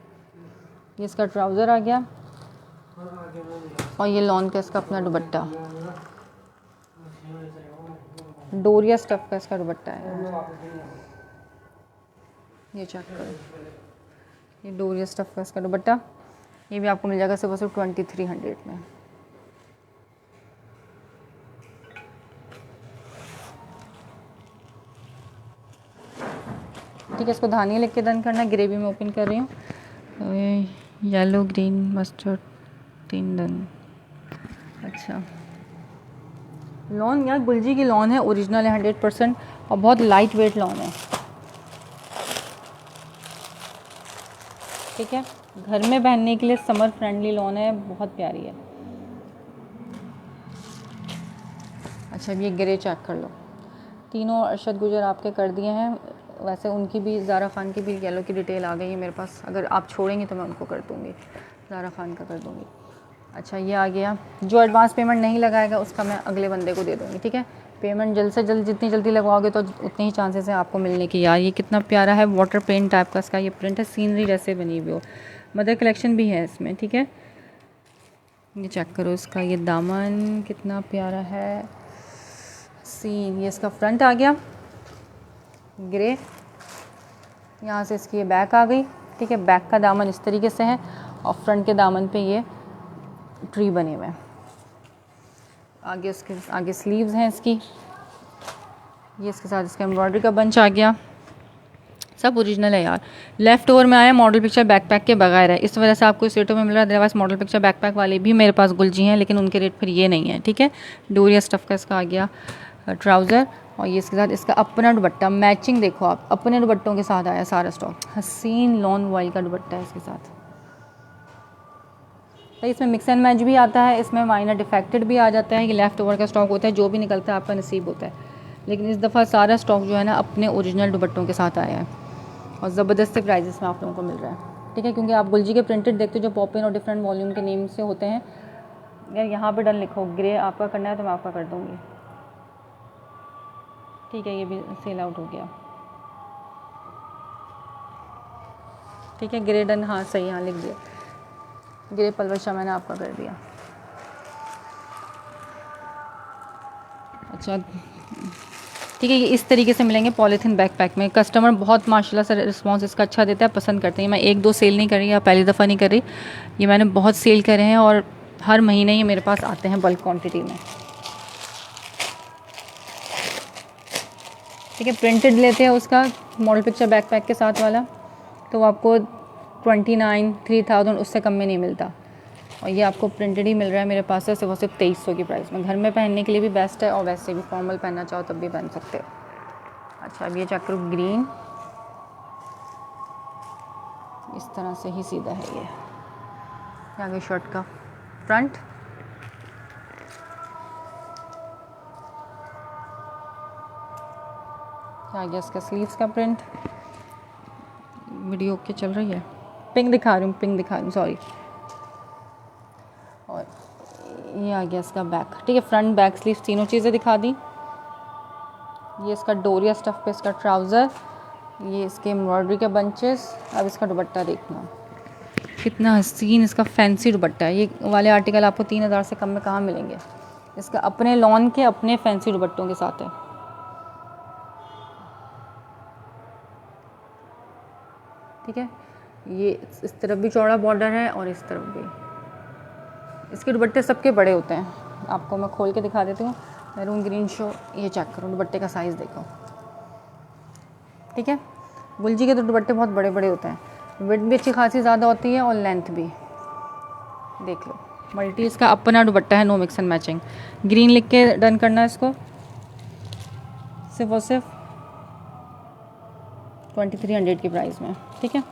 [SPEAKER 1] ये इसका ट्राउज़र आ गया और ये लॉन का इसका अपना दुपट्टा, डोरिया स्टफ का इसका दुपट्टा है। ये चेक करो, ये डोरिया स्टफ का इसका दुपट्टा। ये भी आपको मिल जाएगा सिर्फ 2300 में। ठीक है, इसको धानी लिख के डन करना। ग्रेवी में ओपन कर रही हूँ। Yellow green mustard 3 done. अच्छा, लॉन यार गुलजी की लॉन है, ओरिजिनल है 100% और बहुत लाइट वेट लॉन है। ठीक है, घर में पहनने के लिए समर फ्रेंडली लॉन है, बहुत प्यारी है। अच्छा, अब ये ग्रे चेक कर लो। तीनों अरशद गुजर आपके कर दिए हैं। वैसे उनकी भी, ज़ारा खान की भी येलो की डिटेल आ गई है मेरे पास। अगर आप छोड़ेंगे तो मैं उनको कर दूँगी, ज़ारा खान का कर दूँगी। अच्छा, ये आ गया। जो एडवांस पेमेंट नहीं लगाएगा उसका मैं अगले बंदे को दे दूँगी। ठीक है, पेमेंट जल्द से जल्द जितनी जल्दी लगवाओगे तो उतने ही चांसेस हैं आपको मिलने की। यार ये कितना प्यारा है, वाटर पेंट टाइप का इसका ये प्रिंट है, सीनरी जैसे बनी हुई हो। मदर कलेक्शन भी है इसमें, ठीक है। ये चेक करो इसका ये दामन कितना प्यारा है सीन। ये इसका फ्रंट आ गया ग्रे, यहाँ से इसकी ये बैक आ गई, ठीक है। बैक का दामन इस तरीके से है और फ्रंट के दामन पे ये ट्री बने हुए हैं। आगे उसके आगे स्लीव्स हैं इसकी, ये इसके साथ इसका एम्ब्रॉयडरी का बंच आ गया, सब ओरिजिनल है यार। लेफ़्ट ओवर में आया मॉडल पिक्चर बैकपैक के बगैर है, इस वजह से आपको इस रेटों में मिल रहा है। अदरवाइज मॉडल पिक्चर बैकपैक वाले भी मेरे पास गुलजी हैं, लेकिन उनके रेट फिर ये नहीं है, ठीक है। डोरिया स्टफ़ का इसका आ गया ट्राउज़र, और ये इसके साथ इसका अपना दुपट्टा मैचिंग, देखो आप अपने दुपट्टों के साथ आया सारा स्टॉक। हसीन लॉन वॉइल का दुपट्टा है इसके साथ। तो इसमें मिक्स एंड मैच भी आता है, इसमें माइनर डिफेक्टेड भी आ जाता है, ये लेफ़्ट ओवर का स्टॉक होता है, जो भी निकलता है आपका नसीब होता है। लेकिन इस दफ़ा सारा स्टॉक जो है ना अपने ओरिजिनल दुपट्टों के साथ आया है और ज़बरदस्त प्राइजेस में आप लोगों को मिल रहा है, ठीक है। क्योंकि आप गुलजी के प्रिंटेड देखते हो जो पॉपिन और डिफरेंट वॉल्यूम के नेम से होते हैं। यार यहाँ पे डन लिखो, ग्रे आपका करना है तो मैं आपका कर दूँगी, ठीक है। ये भी सेल आउट हो गया, ठीक है। ग्रे डन, हाँ सही, हाँ लिख दिया ग्रे पलवशा मैंने आपका कर दिया। अच्छा ठीक है, ये इस तरीके से मिलेंगे पॉलीथीन बैकपैक में। कस्टमर बहुत माशाल्लाह से रिस्पांस इसका अच्छा देता है, पसंद करते हैं। मैं एक दो सेल नहीं कर रही या पहली दफ़ा नहीं कर रही, ये मैंने बहुत सेल करे हैं और हर महीने ये मेरे पास आते हैं बल्क क्वांटिटी में, ठीक है। प्रिंटेड लेते हैं उसका मॉडल पिक्चर बैकपैक के साथ वाला, तो आपको 29 3000 उससे कम में नहीं मिलता। और ये आपको प्रिंटेड ही मिल रहा है मेरे पास से सिर्फ 2300 की प्राइस में। घर में पहनने के लिए भी बेस्ट है और वैसे भी फॉर्मल पहनना चाहो तब भी पहन सकते हो। अच्छा अब ये चेक करो ग्रीन, इस तरह से ही सीधा है ये आगे शर्ट का फ्रंट। आगे इसका स्लीव्स का प्रिंट, वीडियो ओके चल रही है, पिंक दिखा रही हूँ सॉरी। और ये आ गया इसका बैक, ठीक है। फ्रंट बैक स्लीव तीनों चीज़ें दिखा दी। ये इसका डोरिया स्टफ़ पे इसका ट्राउज़र, ये इसके एम्ब्रॉयडरी के बंचेस। अब इसका दुपट्टा देखना कितना हसीन इसका फैंसी दुपट्टा है। ये वाले आर्टिकल आपको 3000 से कम में कहाँ मिलेंगे। इसका अपने लॉन के अपने फैंसी दुपट्टों के साथ है, ठीक है। ये इस तरफ भी चौड़ा बॉर्डर है और इस तरफ भी। इसके दुपट्टे सबके बड़े होते हैं, आपको मैं खोल के दिखा देती हूँ। मैरून ग्रीन शो, ये चेक करो दुपट्टे का साइज़ देखो, ठीक है। गुलजी के तो दुपट्टे बहुत बड़े बड़े होते हैं, विड्थ भी अच्छी खासी ज़्यादा होती है और लेंथ भी देख लो। मल्टी इसका अपना दुपट्टा है, no mix and matching. Green लिख के डन करना है इसको, सिर्फ और सिर्फ 2300 की प्राइस में, ठीक है।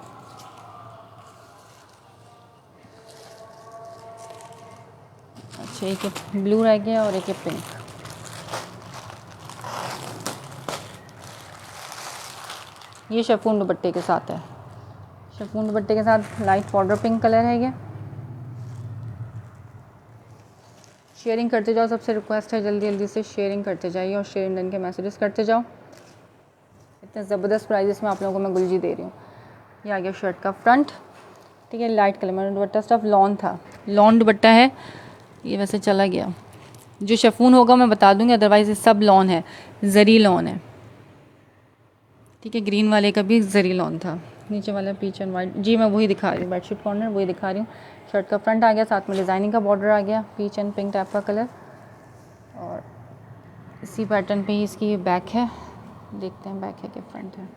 [SPEAKER 1] अच्छा एक ब्लू रह गया और एक पिंक। ये शिफॉन दुपट्टे के साथ है, शिफॉन दुपट्टे के साथ लाइट पाउडर पिंक कलर है ये। शेयरिंग करते जाओ, सबसे रिक्वेस्ट है जल्दी जल्दी से शेयरिंग करते जाइए और शेयरिंग डन के मैसेजेस करते जाओ। इतने ज़बरदस्त प्राइजेस में आप लोगों को मैं गुलजी दे रही हूँ। ये आ गया शर्ट का फ्रंट, ठीक है। लाइट कलर में दुपट्टा स्टफ लॉन था, लॉन दुपट्टा है ये, वैसे चला गया। जो शिफॉन होगा मैं बता दूंगी, अदरवाइज ये सब लॉन है, जरी लॉन है, ठीक है। ग्रीन वाले का भी जरी लॉन था। नीचे वाला पीच एंड वाइट, जी मैं वही दिखा रही हूँ, बेडशीट कॉर्नर वही दिखा रही हूँ। शर्ट का फ्रंट आ गया, साथ में डिज़ाइनिंग का बॉर्डर आ गया, पीच एंड पिंक टाइप का कलर। और इसी पैटर्न पे ही इसकी बैक है, देखते हैं बैक है कि फ्रंट है।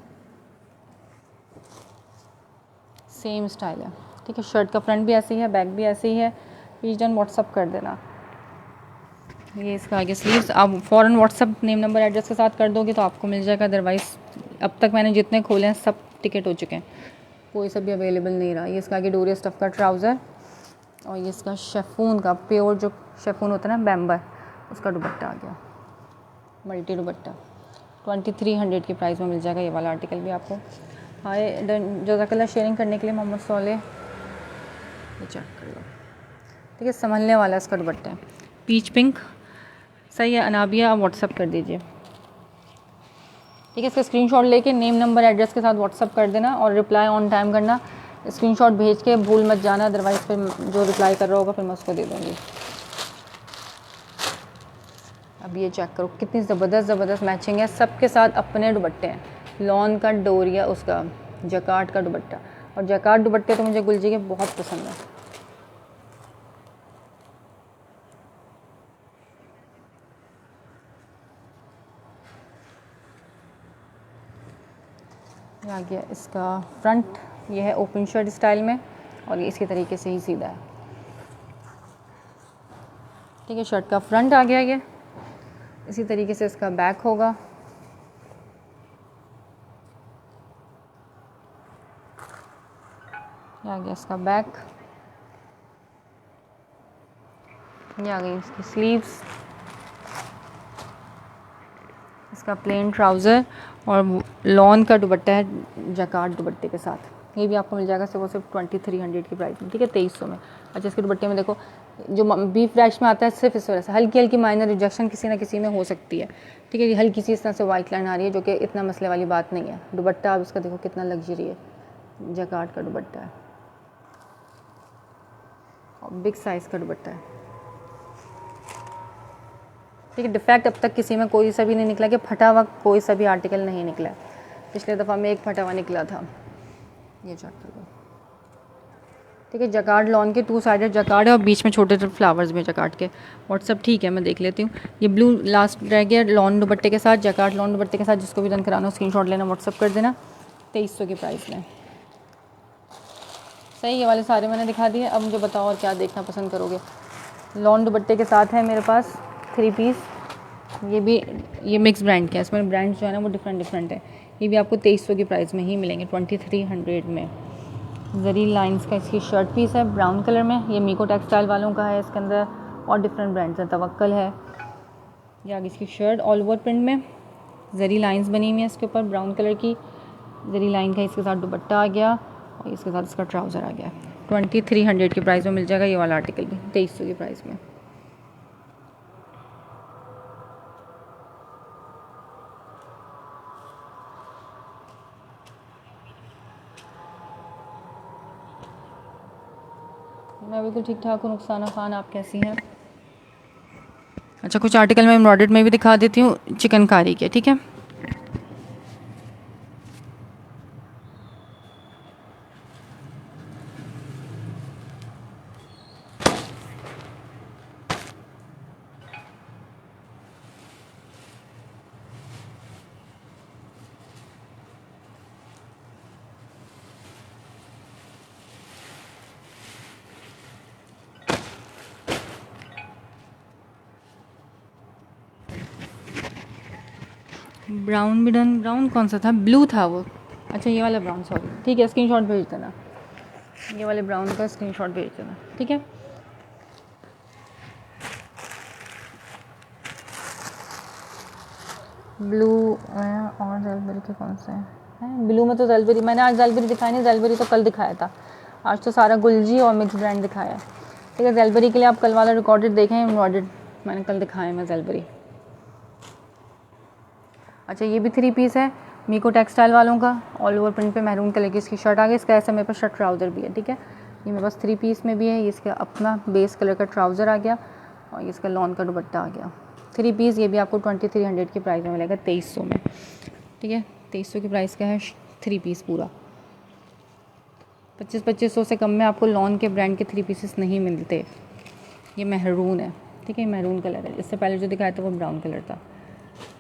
[SPEAKER 1] सेम स्टाइल है, ठीक है। शर्ट का फ्रंट भी ऐसे ही है, बैक भी ऐसे ही है। पीच डन व्हाट्सअप कर देना। ये इसका आगे स्लीव्स आप फ़ौरन व्हाट्सअप नेम नंबर एड्रेस के साथ कर दोगे तो आपको मिल जाएगा, अदरवाइज़ अब तक मैंने जितने खोले हैं सब टिकट हो चुके हैं, कोई सा भी अवेलेबल नहीं रहा। ये इसका आगे डोरिया स्टफ़ का ट्राउज़र और ये इसका शिफॉन का प्योर जो शिफॉन होता है ना बैम्बर, उसका दुपट्टा आ गया, मल्टी दुपट्टा। 2300 की प्राइस में मिल जाएगा ये वाला आर्टिकल भी आपको। हाय जज़ाकल्लाह शेयरिंग करने के लिए मोहम्मद सोले, ये चेक कर लो, ठीक है। संभलने वाला इसका दुपट्टा है, पीच पिंक सही है अनाबिया, आप व्हाट्सअप कर दीजिए। ठीक है, इसका स्क्रीनशॉट लेके नेम नंबर एड्रेस के साथ व्हाट्सअप कर देना और रिप्लाई ऑन टाइम करना। स्क्रीनशॉट भेज के भूल मत जाना, अदरवाइज़ फिर जो रिप्लाई कर रहा होगा फिर मैं उसको दे दूँगी। अब ये चेक करो कितनी ज़बरदस्त मैचिंग है, सबके साथ अपने दुपट्टे हैं। लॉन का डोरिया, उसका जकार्ड का दुपट्टा, और जकार्ड दुपट्टे तो मुझे गुलजी के बहुत पसंद है। ये आ गया इसका फ्रंट, ये है ओपन शर्ट स्टाइल में और ये इसके तरीके से ही सीधा है। ठीक है, शर्ट का फ्रंट आ गया ये, इसी तरीके से इसका बैक होगा। ये आ गया इसका बैक, ये आ गई इसकी स्लीव्स, इसका प्लेन ट्राउज़र और लॉन का दुपट्टा है जकार्ड दुपट्टे के साथ। ये भी आपको मिल जाएगा सिर्फ 2300 की प्राइस में। ठीक है, 2300 में। अच्छा, इसके दुपट्टे में देखो जो बीफ रैश में आता है, सिर्फ इस वजह से हल्की हल्की माइनर रिजेक्शन किसी ना किसी में हो सकती है। ठीक है, ये हल्की सी इस तरह से वाइट लाइन आ रही है, जो कि इतना मसले वाली बात नहीं है। दुपट्टा आप इसका देखो कितना लग्जरी है, जकार्ड का दुपट्टा है और बिग साइज़ का दुपट्टा है। ठीक है, डिफेक्ट अब तक किसी में कोई सा भी नहीं निकला कि फटा हुआ कोई सा भी आर्टिकल नहीं निकला है। पिछले दफ़ा में एक फटा हुआ निकला था, ये चेक कर लो। ठीक है, जकार्ड लॉन के 2 साइडेड जकार्ड है और बीच में छोटे छोटे फ्लावर्स में जकार्ड के। व्हाट्सअप ठीक है, मैं देख लेती हूँ। ये ब्लू लास्ट रह गया लॉन दुपट्टे के साथ, जकार्ड लॉन दुपट्टे के साथ। जिसको भी डन कराना हो स्क्रीनशॉट लेना, व्हाट्सअप कर देना। 2300 की प्राइस में। सही, ये वाले सारे मैंने दिखा दिए। अब मुझे बताओ और क्या देखना पसंद करोगे। लॉन दुपट्टे के साथ है मेरे पास 3 पीस, ये मिक्स ब्रांड के हैं। इसमें ब्रांड जो है ना वो डिफरेंट है। ये भी आपको 2300 की प्राइस में ही मिलेंगे, 2300 में। जरी लाइंस का इसकी शर्ट पीस है ब्राउन कलर में, ये मीको टेक्सटाइल वालों का है। इसके अंदर और डिफरेंट ब्रांड्स हैं, तवक्कल है। ये आगे इसकी शर्ट ऑल ओवर प्रिंट में जरी लाइंस बनी हुई है इसके ऊपर, ब्राउन कलर की जरी लाइन का इसके साथ दुपट्टा आ गया और इसके साथ इसका ट्राउज़र आ गया। 2300 की प्राइस में मिल जाएगा ये वाला आर्टिकल भी, 2300 की प्राइस में। मैं बिल्कुल ठीक ठाक हूँ। नुकसाना खान, आप कैसी हैं? अच्छा, कुछ आर्टिकल मैं एम्ब्रॉयडर्ड में भी दिखा देती हूँ, चिकनकारी के। ठीक है, ब्राउन भी डन। ब्राउन कौन सा था? ब्लू था वो। अच्छा, ये वाला ब्राउन, सॉरी। ठीक है, स्क्रीनशॉट भेज देना, ये वाले ब्राउन का स्क्रीनशॉट भेज देना। ठीक है, ब्लू और जलबेरी के कौन से हैं? ब्लू में तो जलबेरी, मैंने आज जलबेरी दिखाई नहीं, जलबेरी तो कल दिखाया था। आज तो सारा गुलजी और मिक्स ब्रांड दिखाया है। ठीक है, जलबेरी के लिए आप कल वाला रिकॉर्डेड देखें, एम्ब्रॉयडर्ड मैंने कल दिखाया मैं जलबेरी। अच्छा, ये भी 3 पीस है मीको टेक्सटाइल वालों का, ऑल ओवर प्रिंट पे मैरून कलर की इसकी शर्ट आ गई। इसका ऐसा मेरे पास शर्ट ट्राउज़र भी है। ठीक है, ये मेरे पास 3 पीस में भी है। ये इसका अपना बेस कलर का ट्राउज़र आ गया और इसका लॉन का दुपट्टा आ गया। 3 पीस, ये भी आपको 2300 की प्राइस में मिलेगा, 2300 में। ठीक है, 2300 की प्राइस का है 3 पीस पूरा। 2500 से कम में आपको लॉन के ब्रांड के 3 पीसेस नहीं मिलते। ये महरून है। ठीक है, महरून कलर है। इससे पहले जो दिखाया था वो ब्राउन कलर था।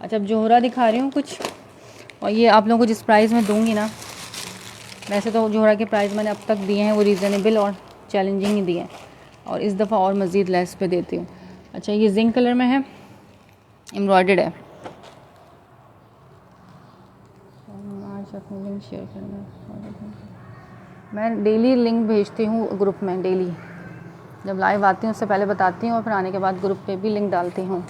[SPEAKER 1] अच्छा, अब जोहरा दिखा रही हूँ कुछ, और ये आप लोगों को जिस प्राइस में दूंगी ना, वैसे तो जोहरा के प्राइस मैंने अब तक दिए हैं वो रीज़नेबल और चैलेंजिंग ही दिए हैं, और इस दफ़ा और मज़ीद लेस पे देती हूँ। अच्छा, ये जिंक कलर में है, एम्ब्रॉयडर्ड है। आज अपनी लिंक शेयर करना, मैं डेली लिंक भेजती हूँ ग्रुप में। डेली जब लाइव आती हूँ उससे पहले बताती हूँ और फिर आने के बाद ग्रुप पे भी लिंक डालती हूँ।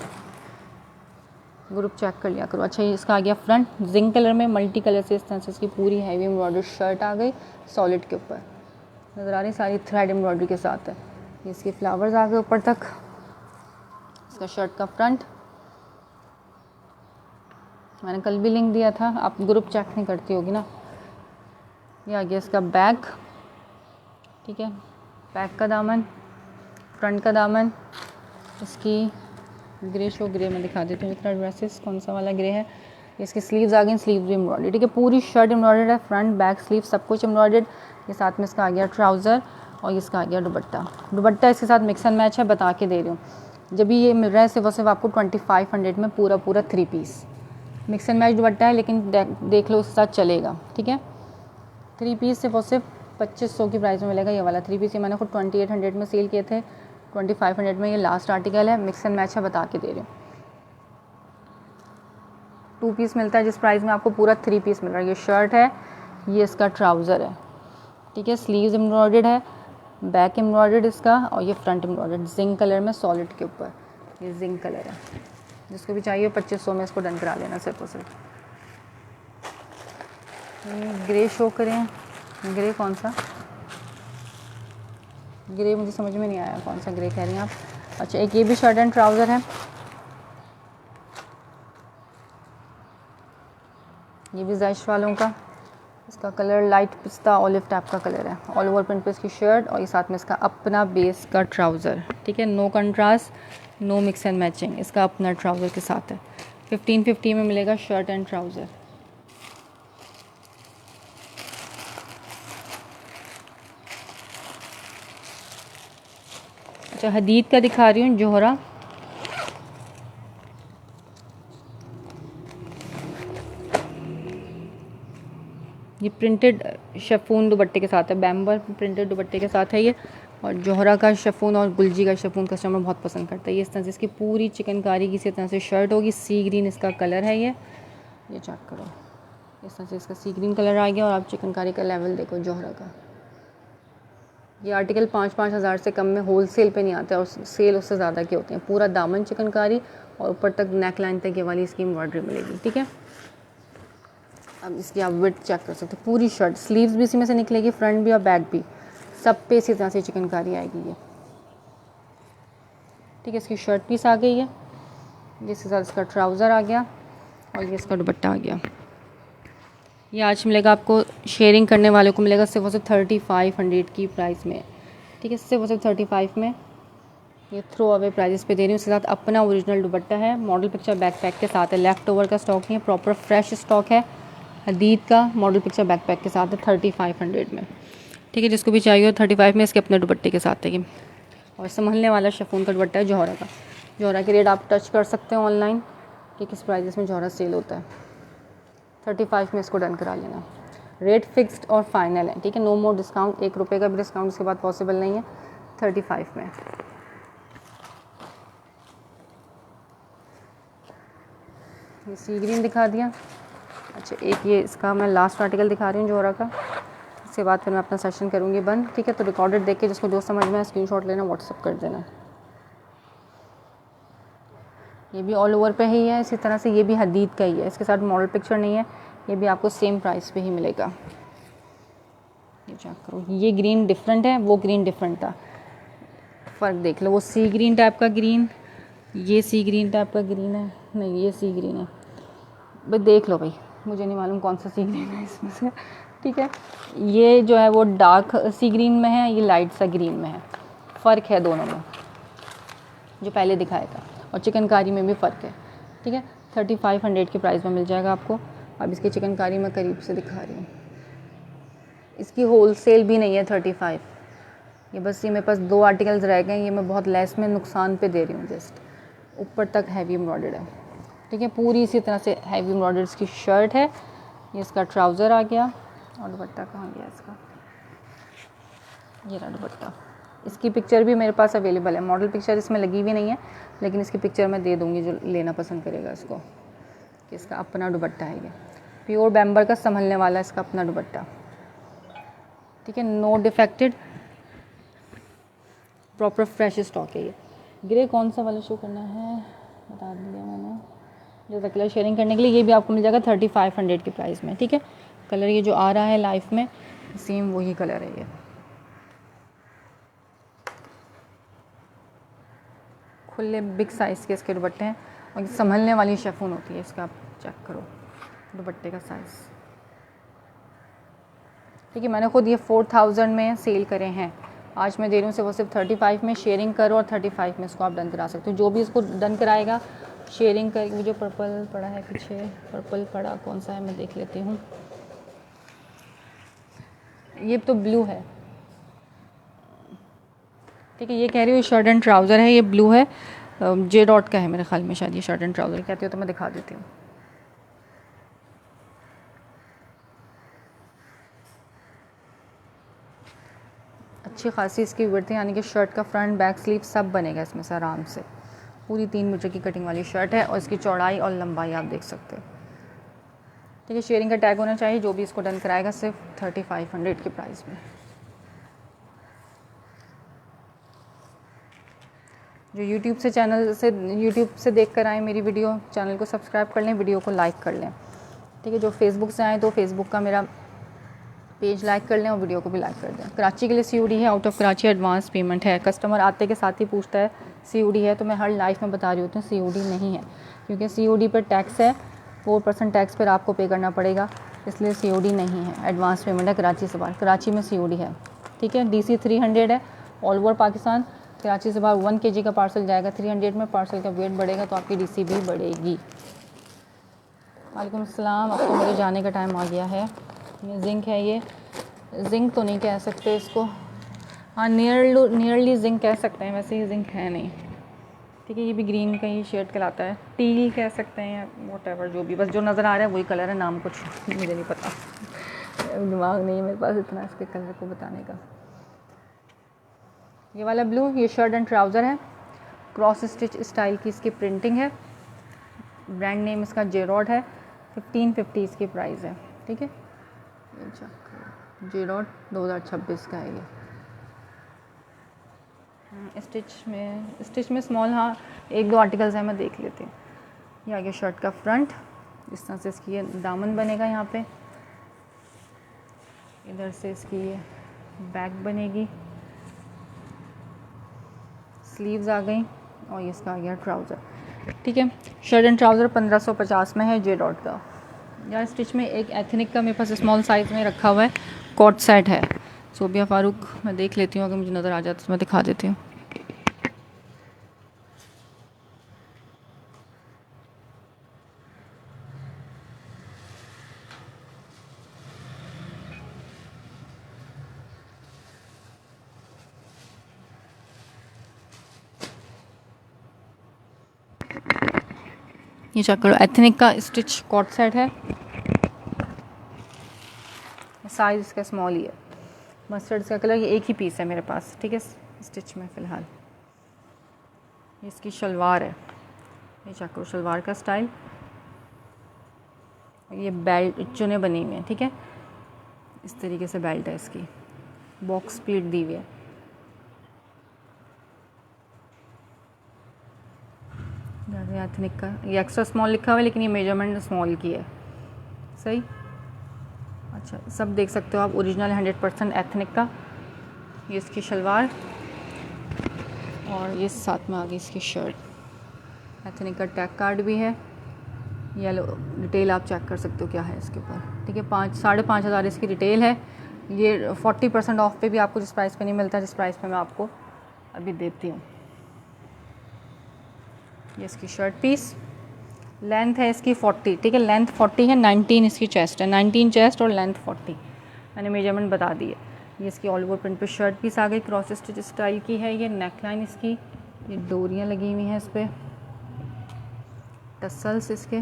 [SPEAKER 1] ग्रुप चेक कर लिया करो। अच्छा, ये इसका आ गया फ्रंट जिंक कलर में, मल्टी कलर से इस तरह से इसकी पूरी हैवी एम्ब्रॉयडर्ड शर्ट आ गई, सॉलिड के ऊपर नज़र आ रही, सारी थ्रेड एम्ब्रॉयडरी के साथ है। ये इसके फ्लावर्स आ गए ऊपर तक। इसका शर्ट का फ्रंट, मैंने कल भी लिंक दिया था, आप ग्रुप चेक नहीं करती होगी ना। ये आ गया इसका बैक, ठीक है, बैक का दामन, फ्रंट का दामन। इसकी ग्रे शो, ग्रे में दिखा देती हूँ इतना ड्रेसेस कौन सा वाला ग्रे है। इसकी स्लीव्स आ गई, स्लीव्स भी एम्ब्रॉयडरी, ठीक है, पूरी शर्ट एम्ब्रॉयडर्ड है, फ्रंट बैक स्लीव सब कुछ एम्ब्रॉयडर्ड। ये साथ में इसका आ गया ट्राउज़र और इसका आ गया दुपट्टा। दुपट्टा इसके साथ मिक्स एंड मैच है, बता के दे रही हूँ। जब भी ये मिल रहा है सिर्फ और सिर्फ आपको 2500 में पूरा 3 पीस मिक्स एंड मैच दुपट्टा है, लेकिन देख लो उसके साथ चलेगा, ठीक है। 3 पीस सिर्फ और सिर्फ 2500 की प्राइस में मिलेगा ये वाला 3 पीस। ये मैंने खुद 2800 में सेल किए थे, 2500 में ये लास्ट आर्टिकल है, मिक्स एंड मैच है, बता के दे रही हूँ। 2 पीस मिलता है जिस प्राइस में आपको पूरा 3 पीस मिल रहा है। ये शर्ट है, ये इसका ट्राउज़र है, ठीक है, स्लीव्स एम्ब्रॉयडर्ड है, बैक एम्ब्रॉयडर्ड इसका, और ये फ्रंट एम्ब्रॉयडर्ड जिंक कलर में सॉलिड के ऊपर, ये जिंक कलर है। जिसको भी चाहिए 2500 में इसको डन करा लेना सिर्फ और सिर्फ। ग्रे शो करें, ग्रे कौन सा ग्रे, मुझे समझ में नहीं आया कौन सा ग्रे कह रही हैं आप। अच्छा, एक ये भी शर्ट एंड ट्राउज़र है, ये भी जैश वालों का। इसका कलर लाइट पिस्ता ऑलिव टाइप का कलर है, ऑल ओवर प्रिंट पे इसकी शर्ट और ये साथ में इसका अपना बेस का ट्राउज़र, ठीक है, no contrast, no mix and matching, इसका अपना ट्राउज़र के साथ है। 1550 में मिलेगा शर्ट एंड ट्राउज़र। अच्छा, हदीद का दिखा रही हूँ, जोहरा। ये प्रिंटेड शिफॉन दुपट्टे के साथ है, बैम्बर प्रिंटेड दुपट्टे के साथ है ये। और जोहरा का शिफॉन और गुलजी का शिफॉन कस्टमर बहुत पसंद करता है। ये इस तरह से इसकी पूरी चिकनकारी की इसी तरह से शर्ट होगी, सी ग्रीन इसका कलर है। ये चेक करो, इस तरह से इसका सी ग्रीन कलर आ गया। और आप चिकनकारी का लेवल देखो जोहरा का। ये आर्टिकल 5-5 हज़ार से कम में होल सेल पर नहीं आता है, और सेल उससे ज़्यादा के होते हैं। पूरा दामन चिकनकारी और ऊपर तक नेक लाइन तक ये वाली इसकी एम्ब्रॉयडरी मिलेगी, ठीक है। अब इसकी आप विड्थ चेक कर सकते हो, पूरी शर्ट, स्लीव्स भी इसी में से निकलेगी, फ्रंट भी और बैक भी, सब पे इसी तरह से चिकनकारी आएगी ये, ठीक है। इसकी शर्ट पीस आ गई है, जिसके साथ इसका ट्राउज़र आ गया और ये इसका दुपट्टा आ गया। ये आज मिलेगा आपको, शेयरिंग करने वाले को मिलेगा सिर्फ और सिर्फ 3500 की प्राइस में, ठीक है, सिर्फ और सिर्फ 35 में। ये थ्रो अवे प्राइजेस पे दे रही हूँ। उसके साथ अपना ओरिजिनल दुपट्टा है, मॉडल पिक्चर बैकपैक के साथ है, लेफ़्ट ओवर का स्टॉक नहीं है, प्रॉपर फ्रेश स्टॉक है। हदीद का मॉडल पिक्चर बैकपैक के साथ है 3500 में, ठीक है। जिसको भी चाहिए हो 35 में इसके अपने दुपट्टे के साथ है ये। और संभलने वाला शिफॉन का दुपट्टा है जोहरा का। जोहरा के रेट आप टच कर सकते हैं ऑनलाइन कि किस प्राइस में जोहरा सेल होता है। 35 में इसको डन करा लेना। रेट फिक्स्ड और फाइनल है, ठीक है, नो मोर डिस्काउंट। 1 रुपये का भी डिस्काउंट इसके बाद पॉसिबल नहीं है। 35 में। ये सी ग्रीन दिखा दिया। अच्छा, एक ये इसका मैं लास्ट आर्टिकल दिखा रही हूँ जोहरा का, इसके बाद फिर मैं अपना सेशन करूँगी बंद, ठीक है। तो रिकॉर्डेड देख के जिसको जो समझ में आए स्क्रीनशॉट लेना, व्हाट्सअप कर देना। ये भी ऑल ओवर पे ही है, इसी तरह से ये भी हदीद का ही है, इसके साथ मॉडल पिक्चर नहीं है। ये भी आपको सेम प्राइस पे ही मिलेगा। ये चेक करो, ये ग्रीन डिफरेंट है, वो ग्रीन डिफरेंट था, फ़र्क देख लो। वो सी ग्रीन टाइप का ग्रीन, ये सी ग्रीन टाइप का ग्रीन है, नहीं ये सी ग्रीन है भाई, देख लो भाई, मुझे नहीं मालूम कौन सा सी ग्रीन है इसमें से, ठीक है। ये जो है वो डार्क सी ग्रीन में है, ये लाइट सा ग्रीन में है, फ़र्क है दोनों में जो पहले दिखाया था। और चिकनकारी में भी फ़र्क है, ठीक है। 3500 की प्राइस में मिल जाएगा आपको। अब इसकी चिकनकारी मैं करीब से दिखा रही हूँ। इसकी होल सेल भी नहीं है 35, ये बस ये मेरे पास 2 आर्टिकल्स रह गए हैं, ये मैं बहुत लेस में नुकसान पे दे रही हूँ। जस्ट ऊपर तक हैवी एम्ब्रॉयडर्ड है, ठीक है, पूरी इसी तरह से हैवी एम्ब्रॉयडर्ड इसकी शर्ट है। ये इसका ट्राउज़र आ गया और दुपट्टा कहाँ गया इसका, ये रहा दुपट्टा। इसकी पिक्चर भी मेरे पास अवेलेबल है, मॉडल पिक्चर इसमें लगी भी नहीं है, लेकिन इसकी पिक्चर मैं दे दूँगी जो लेना पसंद करेगा इसको, कि इसका अपना दुपट्टा है। ये प्योर बैम्बर का संभलने वाला इसका अपना दुपट्टा, ठीक है, no defected, proper fresh stock है। ये ग्रे कौन सा वाला शो करना है बता दिया मैंने, जो कलर शेयरिंग करने के लिए। ये भी आपको मिल जाएगा 3500 की प्राइस में, ठीक है। कलर ये जो आ रहा है लाइफ में सेम वही कलर है ये। खुले बिग साइज़ के इसके दुपट्टे हैं और संभलने वाली शिफॉन होती है इसका चेक करो दुपट्टे का साइज़। ठीक है, मैंने खुद ये 4000 में सेल करे हैं, आज मैं दे रही हूँ सिर्फ 35 में। शेयरिंग करो और 35 में इसको आप डन करा सकते हो। जो भी इसको डन कराएगा शेयरिंग कर। जो पर्पल पड़ा है पीछे, पर्पल पड़ा कौन सा है मैं देख लेती हूँ। ये तो ब्लू है। ठीक है, ये कह रही हूँ शर्ट एंड ट्राउज़र है, ये ब्लू है, जे डॉट का है मेरे ख्याल में शायद ये शर्ट एंड ट्राउज़र कहती हो तो मैं दिखा देती हूँ। अच्छी खासी इसकी विड्थ है, यानी कि शर्ट का फ्रंट बैक स्लीव सब बनेगा इसमें से आराम से। पूरी 3 मीटर की कटिंग वाली शर्ट है और इसकी चौड़ाई और लंबाई आप देख सकते हो। ठीक है, शेयरिंग का टैग होना चाहिए। जो भी इसको डन कराएगा सिर्फ 3500 के प्राइस में। जो यूट्यूब से देख कर आए मेरी वीडियो, चैनल को सब्सक्राइब कर लें, वीडियो को लाइक कर लें। ठीक है, जो फेसबुक से आए तो फेसबुक का मेरा पेज लाइक कर लें और वीडियो को भी लाइक कर दें। कराची के लिए COD है, out of Karachi advance payment है। कस्टमर आते के साथ ही पूछता है COD है, तो मैं हर लाइफ में बता रही होती हूँ COD नहीं है, क्योंकि COD पर टैक्स है, 4% टैक्स पर आपको पे करना पड़ेगा, इसलिए COD नहीं है, एडवांस पेमेंट है। कराची से बाहर, कराची में COD है। ठीक है, DC 300 है ऑल ओवर पाकिस्तान। कराची से बाहर 1 kg का पार्सल जाएगा 300 में, पार्सल का वेट बढ़ेगा तो आपकी DC भी बढ़ेगी। वालेकुम अस्सलाम, अब तो मेरे जाने का टाइम आ गया है। ये जिंक है, ये जिंक तो नहीं कह सकते इसको, हाँ नियरली जिंक कह सकते हैं, वैसे ये जिंक है नहीं। ठीक है, ये भी ग्रीन का ही शेड कहलाता है, टील कह सकते हैं या व्हाटएवर, जो भी, बस जो नज़र आ रहा है वही कलर है, नाम कुछ मुझे नहीं पता, दिमाग नहीं है मेरे पास इतना इसके कलर को बताने का। ये वाला ब्लू, ये शर्ट एंड ट्राउज़र है, क्रॉस स्टिच स्टाइल की इसकी प्रिंटिंग है, ब्रांड नेम इसका जेरॉड है, 1550 इसकी प्राइस है। ठीक है, जेरॉड 2026 का है ये। स्टिच में स्मॉल, हाँ 1-2 आर्टिकल्स हैं, मैं देख लेती हूँ। ये आगे शर्ट का फ्रंट, इस तरह से इसकी ये दामन बनेगा, यहाँ पे इधर से इसकी ये बैक बनेगी, स्लीव्स आ गई और ये इसका आ गया ट्राउज़र। ठीक है, शर्ट एंड ट्राउज़र 1550 में है, जे डॉट का। यार स्टिच में एक एथनिक का मेरे पास स्मॉल साइज़ में रखा हुआ है, कॉट सेट है। सोबिया फ़ारूक, मैं देख लेती हूँ, अगर मुझे नज़र आ जाता तो मैं दिखा देती हूँ। ये चेक करो, एथनिक का स्टिच कॉट सेट है, साइज़ इसका स्मॉल ही है, मस्टर्ड का कलर, ये एक ही पीस है मेरे पास। ठीक है, स्टिच में फ़िलहाल ये इसकी शलवार है, ये चेक करो शलवार का स्टाइल, ये बेल्ट चुने बनी हुई है। ठीक है, इस तरीके से बेल्ट है इसकी, बॉक्स प्लीट दी हुई है। एथनिक का ये एक्स्ट्रा स्मॉल लिखा हुआ है, लेकिन ये मेजरमेंट स्मॉल की है, सही। अच्छा, सब देख सकते हो आप, ओरिजिनल 100% एथनिक का। ये इसकी शलवार और ये साथ में आ गई इसकी शर्ट। एथनिक का टैग कार्ड भी है, येलो डिटेल आप चेक कर सकते हो क्या है इसके ऊपर। ठीक है, 5-5.5 हज़ार इसकी डिटेल है। ये 40% ऑफ पे भी आपको जिस प्राइस पे नहीं मिलता, जिस प्राइस पे मैं आपको अभी देती हूँ। ये इसकी शर्ट पीस, लेंथ है इसकी 40। ठीक है, लेंथ 40 है, 19 इसकी चेस्ट है, 19 चेस्ट और लेंथ 40, मैंने मेजरमेंट बता दी है। ये इसकी ऑल ओवर प्रिंट पे शर्ट पीस आ गई, क्रॉस स्टिच स्टाइल की है। ये नेक लाइन इसकी, ये डोरियाँ लगी हुई हैं इस पर, टसल्स इसके,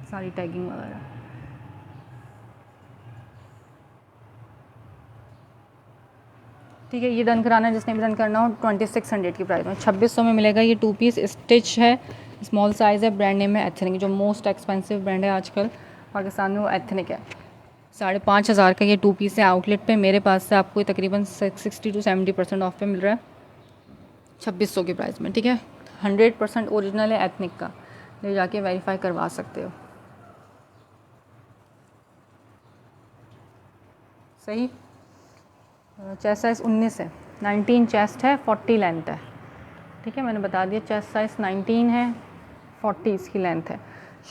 [SPEAKER 1] सारी टैगिंग वगैरह। ठीक है, ये डन कराना है जिसने भी डन करना हो, 2600 की प्राइस में, 2600 में मिलेगा। ये 2 पीस स्टिच है, स्मॉल साइज़ है, ब्रांड नेम है एथनिक, जो मोस्ट एक्सपेंसिव ब्रांड है आजकल पाकिस्तान में, वो एथनिक है। 5,500 का ये 2 पीस है। आउटलेट पे मेरे पास से आपको तकरीबन 60 to 70% ऑफ पे मिल रहा है 2600 की प्राइस में। ठीक है, 100% ओरिजिनल है एथनिक का, ले जाके वेरीफाई करवा सकते हो। सही, चेस्ट साइज़ 19 है, 19 चेस्ट है, 40 लेंथ है। ठीक है, मैंने बता दिया, चेस्ट साइज़ 19 है, 40 इसकी लेंथ है।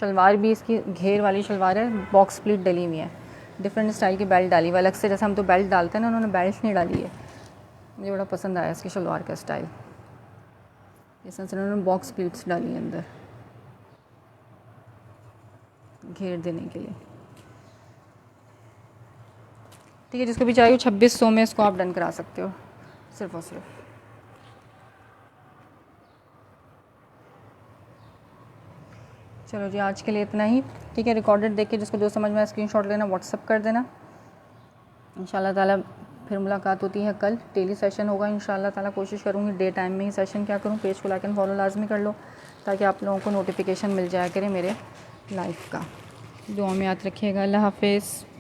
[SPEAKER 1] शलवार भी इसकी घेर वाली शलवार है, बॉक्स प्लीट डली हुई है, डिफरेंट स्टाइल की बेल्ट डाली हुई अलग से, जैसे हम तो बेल्ट डालते हैं ना, उन्होंने बेल्ट नहीं डाली है। मुझे बड़ा पसंद आया इसकी शलवार का स्टाइल, जैसे उन्होंने बॉक्स प्लीट्स डाली है अंदर घेर देने के लिए। ठीक है, जिसको भी चाहिए 2600 में इसको आप डन करा सकते हो सिर्फ और सिर्फ। चलो जी, आज के लिए इतना ही। ठीक है, रिकॉर्डेड देख के जिसको जो समझ में आए स्क्रीनशॉट लेना, व्हाट्सअप कर देना। इंशाल्लाह ताला फिर मुलाकात होती है कल, डेली सेशन होगा इंशाल्लाह ताला। कोशिश करूँगी डे टाइम में ही सेशन क्या करूँ। पेज को लाइक एंड फॉलो लाजमी कर लो ताकि आप लोगों को नोटिफिकेशन मिल जाया करे मेरे लाइव का। दुआ में याद रखिएगा। अल्लाह हाफिज़।